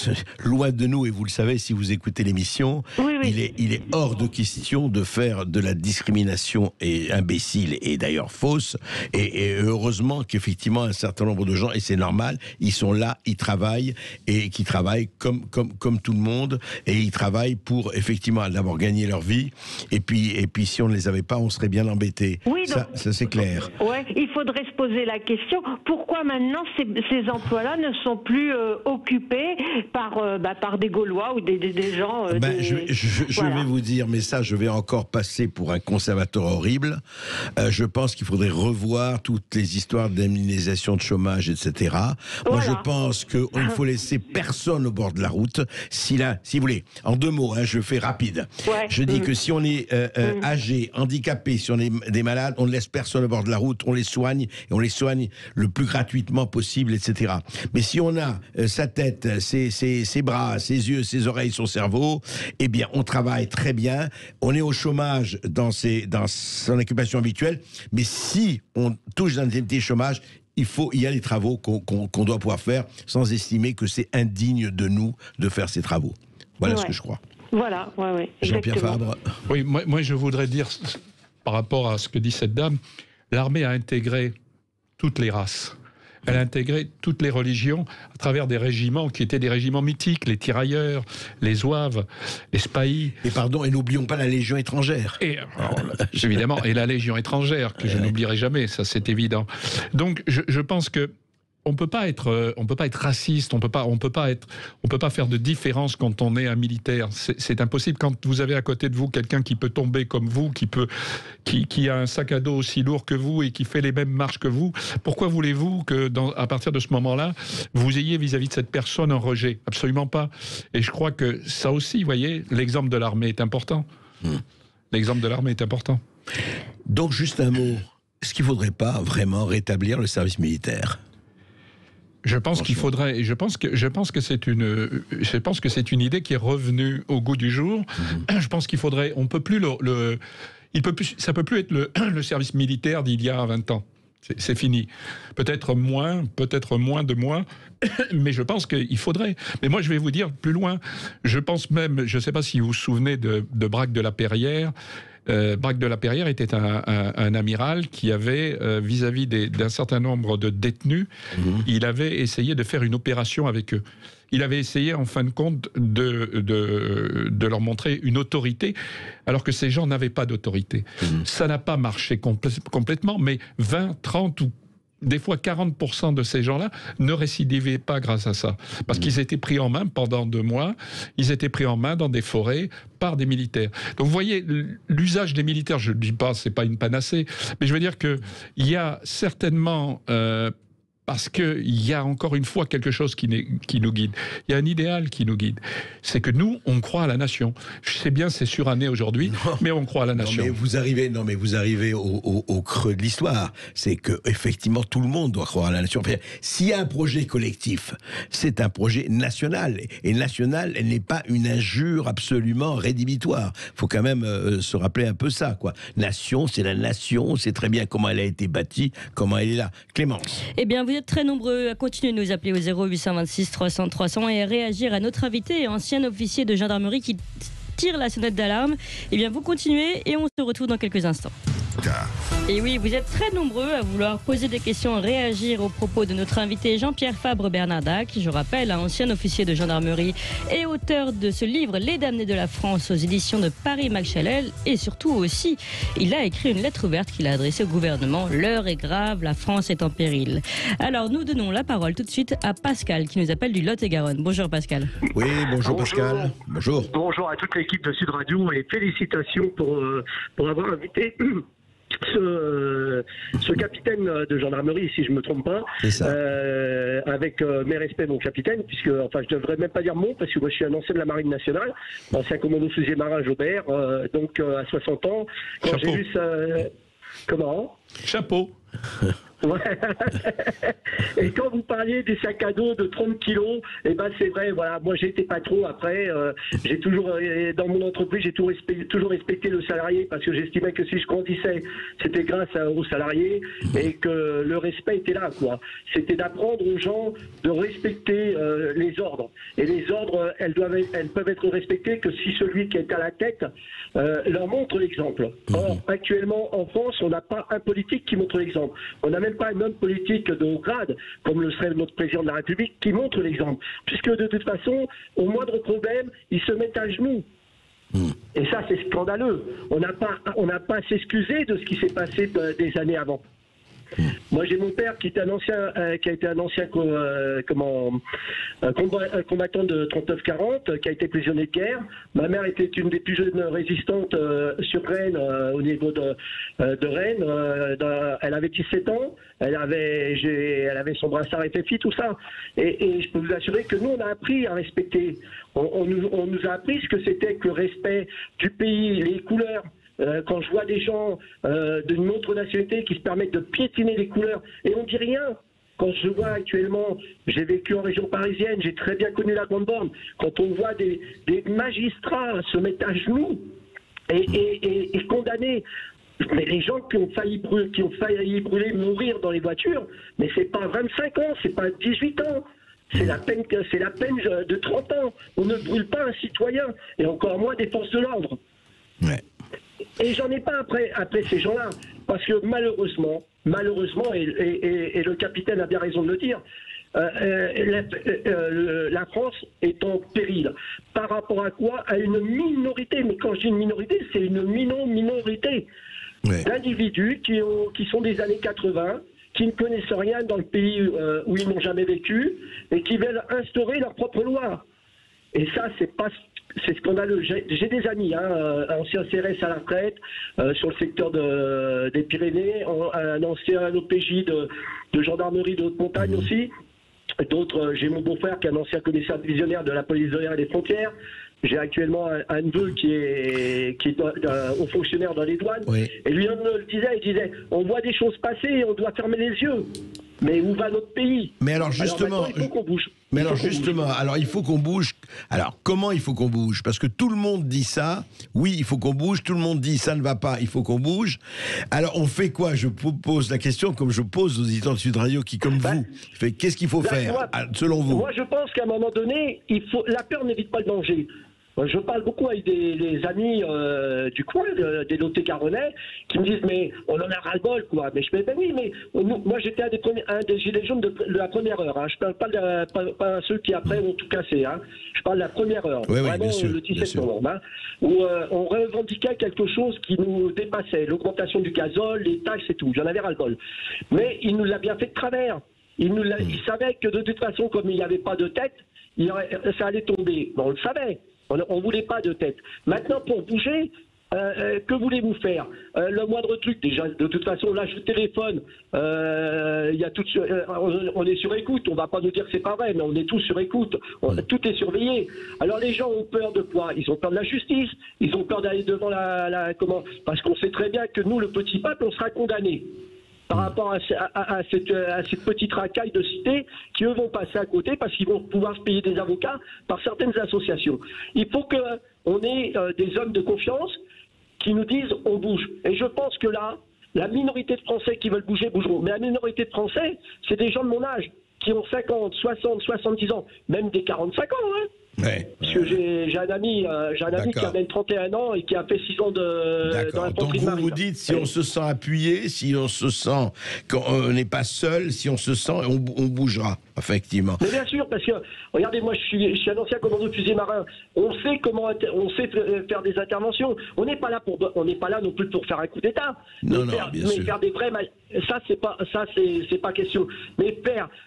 loin de nous, et vous le savez si vous écoutez l'émission, il est hors de question de faire de la discrimination imbécile et d'ailleurs fausse. Et heureusement qu'effectivement un certain nombre de gens, et c'est normal, ils sont là, ils travaillent, et qui travaillent comme tout le monde, et ils travaillent pour effectivement d'abord gagner leur vie, et puis si on ne les avait pas, on serait bien embêtés. Oui, ça c'est clair. Ouais, il faudrait se poser la question, pourquoi maintenant ces emplois-là ne sont plus occupés par des Gaulois ou des gens... je vais vous dire, mais ça, je vais encore passer pour un conservateur horrible. Je pense qu'il faudrait revoir toutes les histoires d'indemnisation de chômage, etc. Moi, je pense qu'il ne faut laisser personne au bord de la route. Si vous voulez, en 2 mots, je fais rapide. Ouais. Je dis que si on est âgé, handicapé, si on est des malades, on ne laisse personne au bord de la route, on les soigne, et on les soigne le plus gratuitement possible, etc. Mais si on a sa tête, ses bras, ses yeux, ses oreilles, son cerveau, eh bien, on travaille très bien, on est au chômage dans son occupation habituelle, mais si on touche l'indemnité chômage, il y a des travaux qu'on doit pouvoir faire sans estimer que c'est indigne de nous de faire ces travaux. Voilà ce que je crois. Voilà, Jean-Pierre Fabre. Oui, moi je voudrais dire... Par rapport à ce que dit cette dame, l'armée a intégré toutes les races. Elle a intégré toutes les religions à travers des régiments qui étaient des régiments mythiques, les tirailleurs, les zouaves, les spahis. Et n'oublions pas la Légion étrangère. Évidemment, et la Légion étrangère, que je n'oublierai jamais, ça c'est évident. Donc je pense que on peut pas être raciste, on peut pas faire de différence quand on est un militaire. C'est impossible. Quand vous avez à côté de vous quelqu'un qui peut tomber comme vous, qui a un sac à dos aussi lourd que vous et qui fait les mêmes marches que vous, pourquoi voulez-vous que à partir de ce moment-là, vous ayez vis-à-vis de cette personne un rejet? Absolument pas. Et je crois que ça aussi, vous voyez, l'exemple de l'armée est important. L'exemple de l'armée est important. Donc juste un mot. Est-ce qu'il ne faudrait pas vraiment rétablir le service militaire ? Je pense qu'il faudrait, et je pense que c'est une idée qui est revenue au goût du jour. Je pense qu'il faudrait, ça peut plus être le service militaire d'il y a 20 ans. C'est fini. Peut-être moins de mois, mais je pense qu'il faudrait. Mais moi, je vais vous dire plus loin. Je pense même, je ne sais pas si vous vous souvenez de Braque de la Perrière. Braque de la Perrière était un amiral qui avait, vis-à-vis d'un certain nombre de détenus, il avait essayé de faire une opération avec eux. Il avait essayé, en fin de compte, de leur montrer une autorité, alors que ces gens n'avaient pas d'autorité. Ça n'a pas marché complètement, mais 20, 30 ou des fois 40% de ces gens-là ne récidivaient pas grâce à ça. Parce qu'ils étaient pris en main pendant 2 mois, ils étaient pris en main dans des forêts par des militaires. Donc vous voyez, l'usage des militaires, je ne dis pas, c'est pas une panacée, mais je veux dire qu'il y a certainement... parce qu'il y a encore une fois quelque chose qui nous guide. Il y a un idéal qui nous guide. C'est que nous, on croit à la nation. Je sais bien, c'est suranné aujourd'hui, mais on croit à la nation. Mais vous arrivez au creux de l'histoire. C'est que effectivement, tout le monde doit croire à la nation. Enfin, s'il y a un projet collectif, c'est un projet national. Et national, elle n'est pas une injure absolument rédhibitoire. Il faut quand même se rappeler un peu ça, quoi. Nation, c'est la nation, on sait très bien comment elle a été bâtie, comment elle est là. Clémence. Eh bien, vous êtes très nombreux à continuer de nous appeler au 0826 300 300 et à réagir à notre invité, ancien officier de gendarmerie qui tire la sonnette d'alarme. Eh bien, vous continuez et on se retrouve dans quelques instants. Et oui, vous êtes très nombreux à vouloir poser des questions, réagir aux propos de notre invité Jean-Pierre Fabre-Bernardac. Je rappelle, un ancien officier de gendarmerie et auteur de ce livre Les damnés de la France aux éditions de Paris-Machalel. Et surtout aussi, il a écrit une lettre ouverte qu'il a adressée au gouvernement. L'heure est grave, la France est en péril. Alors, nous donnons la parole tout de suite à Pascal qui nous appelle du Lot-et-Garonne. Bonjour Pascal. Oui, bonjour Pascal. Bonjour. Bonjour à toute l'équipe de Sud Radio et félicitations pour avoir invité ce capitaine de gendarmerie, si je ne me trompe pas, avec mes respects, mon capitaine, puisque, enfin, je ne devrais même pas dire mon, parce que moi je suis un ancien de la Marine nationale, ancien commando fusilier marin Jobert, donc à 60 ans. Quand j'ai vu ça. Comment ? Chapeau. Ouais. Et quand vous parliez des sacs à dos de 30 kilos, eh ben c'est vrai, voilà, moi j'étais pas trop après, j'ai toujours, dans mon entreprise, j'ai toujours respecté le salarié parce que j'estimais que si je grandissais, c'était grâce aux salariés et que le respect était là, quoi. C'était d'apprendre aux gens de respecter les ordres. Et les ordres, elles peuvent être respectées que si celui qui est à la tête leur montre l'exemple. Or, actuellement, en France, on n'a pas un politique qui montre l'exemple. On n'a même pas un homme politique de haut grade, comme le serait notre président de la République, qui montre l'exemple. Puisque de toute façon, au moindre problème, ils se mettent à genoux. Et ça, c'est scandaleux. On n'a pas à s'excuser de ce qui s'est passé des années avant. Moi, j'ai mon père qui a été un ancien combattant de 39-40, qui a été prisonnier de guerre. Ma mère était une des plus jeunes résistantes sur Rennes, au niveau de Rennes. Elle avait 17 ans, elle avait son brassard FFI, tout ça. Et je peux vous assurer que nous, on a appris à respecter. On nous a appris ce que c'était que le respect du pays, les couleurs. Quand je vois des gens d'une autre nationalité qui se permettent de piétiner les couleurs, et on dit rien. Quand je vois actuellement, j'ai vécu en région parisienne, j'ai très bien connu la Grande Borne, quand on voit des magistrats se mettre à genoux et condamner, mais les gens qui ont failli brûler, mourir dans les voitures, mais c'est pas 25 ans, c'est pas 18 ans. C'est la peine de 30 ans. On ne brûle pas un citoyen, et encore moins des forces de l'ordre. Ouais. Et j'en ai pas après ces gens-là, parce que malheureusement, et le capitaine a bien raison de le dire, la France est en péril. Par rapport à quoi ? À une minorité, mais quand je dis une minorité, c'est une minorité d'individus qui sont des années 80, qui ne connaissent rien dans le pays où ils n'ont jamais vécu, et qui veulent instaurer leur propre loi. Et ça, c'est scandaleux. J'ai des amis, ancien CRS à la retraite, sur le secteur des Pyrénées, un ancien OPJ de gendarmerie de haute montagne aussi. D'autres, j'ai mon beau-frère qui est un ancien commissaire divisionnaire de la police de l'air et des frontières. J'ai actuellement un neveu qui est haut fonctionnaire dans les douanes. Oui. Et lui, on me le disait, il disait, on voit des choses passer et on doit fermer les yeux. Mais où va notre pays ? Mais alors justement, il faut qu'on bouge. Alors il faut qu'on bouge. Alors comment il faut qu'on bouge ? Parce que tout le monde dit ça. Oui, il faut qu'on bouge. Tout le monde dit ça ne va pas. Il faut qu'on bouge. Alors on fait quoi ? Je pose la question comme je pose aux éditeurs de Sud Radio qui, comme vous, qu'est-ce qu'il faut faire selon vous ? Moi, je pense qu'à un moment donné, la peur n'évite pas le danger. Je parle beaucoup avec des amis du coin, des Lot-et-Garonnais, qui me disent mais on en a ras-le-bol quoi. Mais je me dis ben oui, mais moi j'étais un des gilets jaunes de la première heure. Hein. Je parle pas ceux qui après ont tout cassé. Hein. Je parle de la première heure, vraiment le 17 novembre, hein, où on revendiquait quelque chose qui nous dépassait, l'augmentation du gazole, les taxes et tout. J'en avais ras-le-bol. Mais il nous l'a bien fait de travers. Il savait que de toute façon, comme il n'y avait pas de tête, ça allait tomber. Ben, on le savait. On ne voulait pas de tête. Maintenant, pour bouger, Que voulez-vous faire? Le moindre truc, déjà, de toute façon, là, je téléphone, on est sur écoute, on va pas nous dire que c'est pas vrai, mais on est tous sur écoute, tout est surveillé. Alors les gens ont peur de quoi? Ils ont peur de la justice, ils ont peur d'aller devant parce qu'on sait très bien que nous, le petit peuple, on sera condamnés par rapport à cette petite racaille de cité qui, eux, vont passer à côté parce qu'ils vont pouvoir se payer des avocats par certaines associations. Il faut qu'on ait des hommes de confiance qui nous disent on bouge. Et je pense que là, la minorité de Français qui veulent bouger, bougeront. Mais la minorité de Français, c'est des gens de mon âge qui ont 50, 60, 70 ans, même des 45 ans, hein. Ouais. Parce que j'ai un ami qui a même 31 ans et qui a fait 6 ans dans l'infanterie de marine. Donc vous dites, si on se sent appuyé, si on se sent qu'on n'est pas seul, si on se sent, on bougera, effectivement. Mais bien sûr, parce que, regardez, moi je suis un ancien commando de fusée marin. On sait faire des interventions. On n'est pas là non plus pour faire un coup d'État. Mais faire des vrais... Ça, c'est pas question. Mais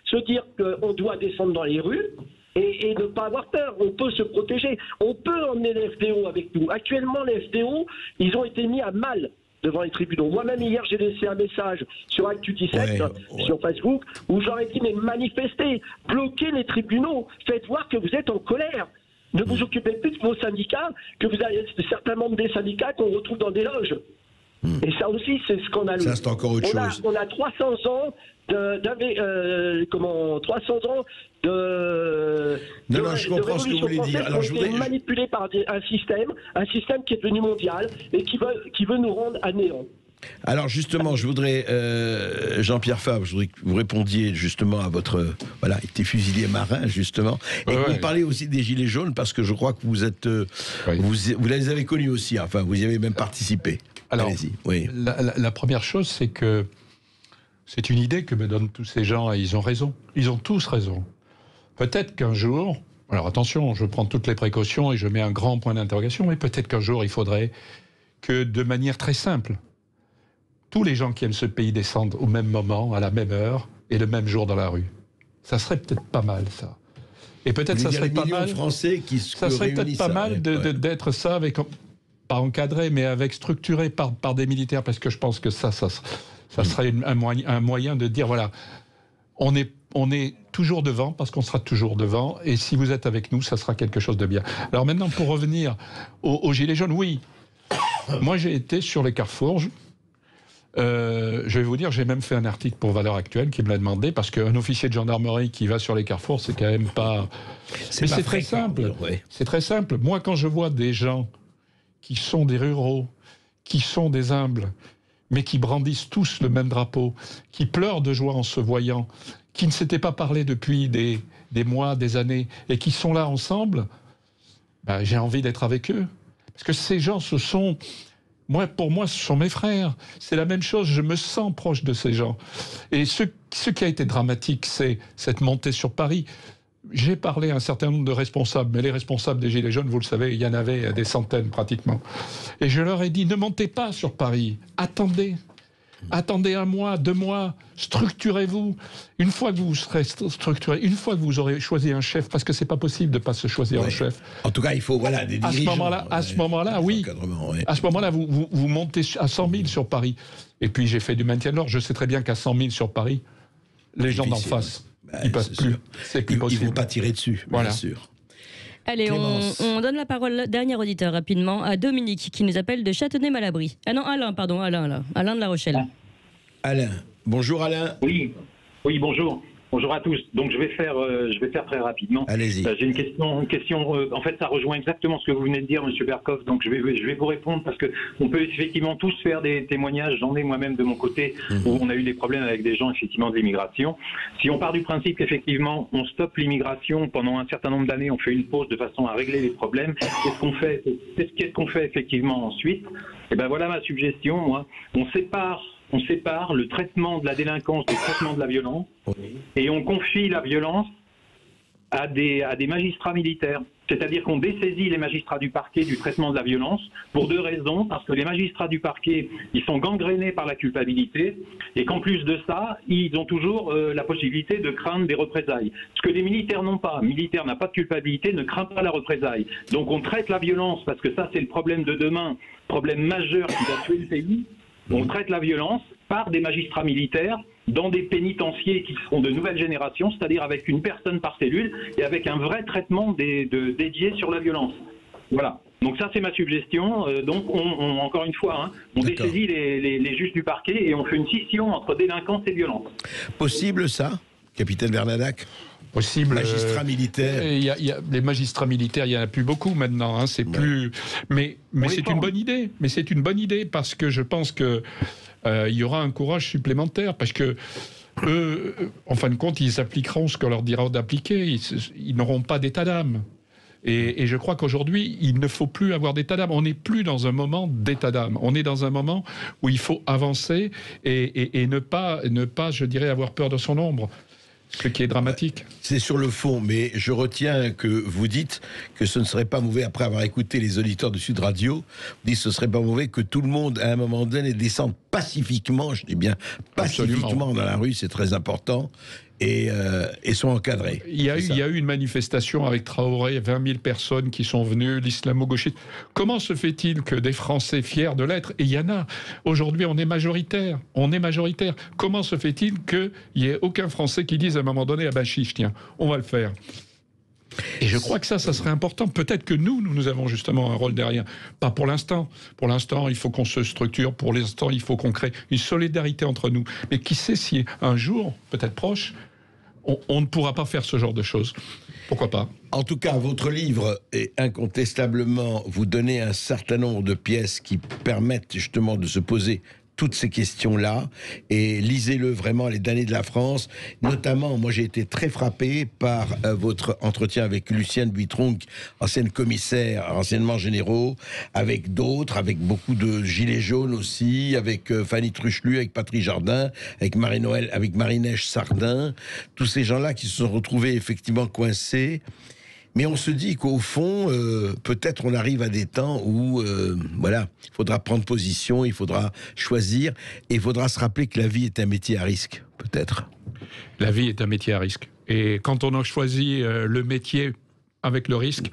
se dire qu'on doit descendre dans les rues, et ne pas avoir peur, on peut se protéger. On peut emmener les FDO avec nous. Actuellement, les FDO, ils ont été mis à mal devant les tribunaux. Moi-même, hier, j'ai laissé un message sur Actu 17, sur Facebook, où j'aurais dit, mais manifestez, bloquez les tribunaux, faites voir que vous êtes en colère. Ne vous occupez plus de vos syndicats, que vous avez certains membres des syndicats qu'on retrouve dans des loges. Et ça aussi, c'est scandaleux. Ça, c'est encore autre chose. On a 300 ans de je comprends ce que vous voulez dire. Alors, je voudrais manipulé par un système qui est devenu mondial et qui veut nous rendre à néant. Alors justement, je voudrais, Jean-Pierre Fabre, je voudrais que vous répondiez justement à votre... Voilà, il était fusilier marin, justement. Et vous parlez aussi des Gilets jaunes, parce que je crois que vous êtes... Vous les avez connus aussi, enfin, vous y avez même participé. Alors, la première chose, c'est que c'est une idée que me donnent tous ces gens, et ils ont raison. Ils ont tous raison. Peut-être qu'un jour... Alors attention, je prends toutes les précautions et je mets un grand point d'interrogation, mais peut-être qu'un jour, il faudrait que, de manière très simple, tous les gens qui aiment ce pays descendent au même moment, à la même heure, et le même jour dans la rue. Ça serait peut-être pas mal, ça. Et peut-être ça serait pas mal... Français qui ça serait peut-être pas mal d'être ça, avec, pas encadré, mais avec structuré par des militaires, parce que je pense que ça serait un moyen de dire, voilà, on est toujours devant, parce qu'on sera toujours devant, et si vous êtes avec nous, ça sera quelque chose de bien. Alors maintenant, pour revenir aux Gilets jaunes, oui, moi j'ai été sur les carrefours. Je vais vous dire, j'ai même fait un article pour Valeurs Actuelles qui me l'a demandé, parce qu'un officier de gendarmerie qui va sur les carrefours, c'est quand même pas... Mais c'est très simple. C'est très simple. Moi, quand je vois des gens qui sont des ruraux, qui sont des humbles, mais qui brandissent tous le même drapeau, qui pleurent de joie en se voyant, qui ne s'étaient pas parlé depuis des mois, des années, et qui sont là ensemble, ben, j'ai envie d'être avec eux. Parce que ces gens, pour moi, ce sont mes frères. C'est la même chose, je me sens proche de ces gens. Et ce qui a été dramatique, c'est cette montée sur Paris. J'ai parlé à un certain nombre de responsables, mais les responsables des Gilets jaunes, vous le savez, il y en avait des centaines pratiquement. Et je leur ai dit, ne montez pas sur Paris, attendez. Attendez 1 mois, 2 mois, structurez-vous. Une fois que vous serez structuré, une fois que vous aurez choisi un chef, parce que c'est pas possible de pas se choisir un chef. En tout cas, il faut des dirigeants. À ce moment-là, oui. À ce moment-là, vous montez à 100 000 sur Paris. Et puis j'ai fait du maintien de l'ordre. Je sais très bien qu'à 100 000 sur Paris, les gens d'en face, ils peuvent plus. C'est plus possible. Ils vont pas tirer dessus, bien sûr. Allez, on donne la parole, dernier auditeur rapidement, à Dominique qui nous appelle de Châtenay-Malabry. Ah non, Alain de La Rochelle. Alain. Bonjour Alain. Oui, bonjour. Bonjour à tous. Donc je vais faire très rapidement. Allez-y. J'ai une question. En fait, ça rejoint exactement ce que vous venez de dire, Monsieur Berkoff. Donc je vais vous répondre parce que on peut effectivement tous faire des témoignages. J'en ai moi-même de mon côté où on a eu des problèmes avec des gens effectivement de l'immigration. Si on part du principe qu'effectivement on stoppe l'immigration pendant un certain nombre d'années, on fait une pause de façon à régler les problèmes. Qu'est-ce qu'on fait effectivement ensuite? Et ben voilà ma suggestion. Moi, on sépare le traitement de la délinquance du traitement de la violence et on confie la violence à des magistrats militaires. C'est-à-dire qu'on dessaisit les magistrats du parquet du traitement de la violence pour 2 raisons. Parce que les magistrats du parquet, ils sont gangrénés par la culpabilité et qu'en plus de ça, ils ont toujours la possibilité de craindre des représailles. Ce que les militaires n'ont pas. Un militaire n'a pas de culpabilité, ne craint pas la représaille. Donc on traite la violence, parce que ça c'est le problème de demain, problème majeur qui va tuer le pays. On traite la violence par des magistrats militaires dans des pénitenciers qui seront de nouvelle génération, c'est-à-dire avec une personne par cellule et avec un vrai traitement dédié sur la violence. Voilà. Donc ça, c'est ma suggestion. Donc, encore une fois, on dessaisit les juges du parquet et on fait une scission entre délinquance et violence. Possible, ça, capitaine Bernadac? Possible. Magistrats militaires. Les magistrats militaires, il n'y en a plus beaucoup maintenant. Hein, c'est plus. Mais c'est une bonne idée. Mais c'est une bonne idée parce que je pense que il y aura un courage supplémentaire parce que eux, en fin de compte, ils appliqueront ce qu'on leur dira d'appliquer. Ils n'auront pas d'état d'âme. Et je crois qu'aujourd'hui, il ne faut plus avoir d'état d'âme. On n'est plus dans un moment d'état d'âme. On est dans un moment où il faut avancer et ne pas, je dirais, avoir peur de son ombre. Ce qui est dramatique. C'est sur le fond, mais je retiens que vous dites que ce ne serait pas mauvais, après avoir écouté les auditeurs de Sud Radio, vous dites que ce ne serait pas mauvais que tout le monde, à un moment donné, descende pacifiquement, je dis bien pacifiquement dans la rue, c'est très important, et soit encadrés. Il y a eu une manifestation avec Traoré, 20 000 personnes qui sont venues, l'islamo-gauchiste. Comment se fait-il que des Français fiers de l'être, et il y en a, aujourd'hui on est majoritaire, comment se fait-il qu'il n'y ait aucun Français qui dise à un moment donné, ah ben chiche, tiens, on va le faire. Et je crois que ça serait important. Peut-être que nous avons justement un rôle derrière. Pas pour l'instant. Pour l'instant, il faut qu'on se structure. Pour l'instant, il faut qu'on crée une solidarité entre nous. Mais qui sait si un jour, peut-être proche, on ne pourra pas faire ce genre de choses. Pourquoi pas? En tout cas, votre livre est incontestablement, vous donnez un certain nombre de pièces qui permettent justement de se poser toutes ces questions-là, et lisez-le vraiment, Les damnés de la France. Notamment, moi j'ai été très frappé par votre entretien avec Lucienne Buitronc, ancienne commissaire, renseignements généraux, avec d'autres, avec beaucoup de gilets jaunes aussi, avec Fanny Truchelu, avec Patrice Jardin, avec Marie-Noël, avec Marie-Neige Sardin, tous ces gens-là qui se sont retrouvés effectivement coincés. Mais on se dit qu'au fond, peut-être on arrive à des temps où, voilà, il faudra prendre position, il faudra choisir, et il faudra se rappeler que la vie est un métier à risque, peut-être. La vie est un métier à risque. Et quand on a choisi le métier avec le risque,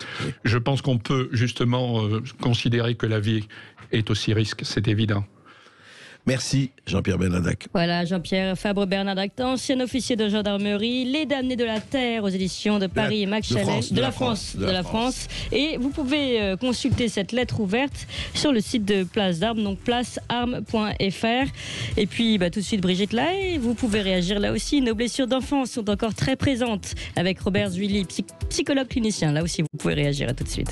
je pense qu'on peut justement considérer que la vie est aussi risque, c'est évident. Merci Jean-Pierre Bernadac. Voilà, Jean-Pierre Fabre-Bernadac, ancien officier de gendarmerie, Les damnés de la terre aux éditions de Paris et Max Chanel, de la France. Et vous pouvez consulter cette lettre ouverte sur le site de Place d'Armes, donc placearmes.fr. Et puis tout de suite Brigitte Lahaye, vous pouvez réagir là aussi. Nos blessures d'enfance sont encore très présentes avec Robert Zuilly, psychologue clinicien. Là aussi vous pouvez réagir, à tout de suite.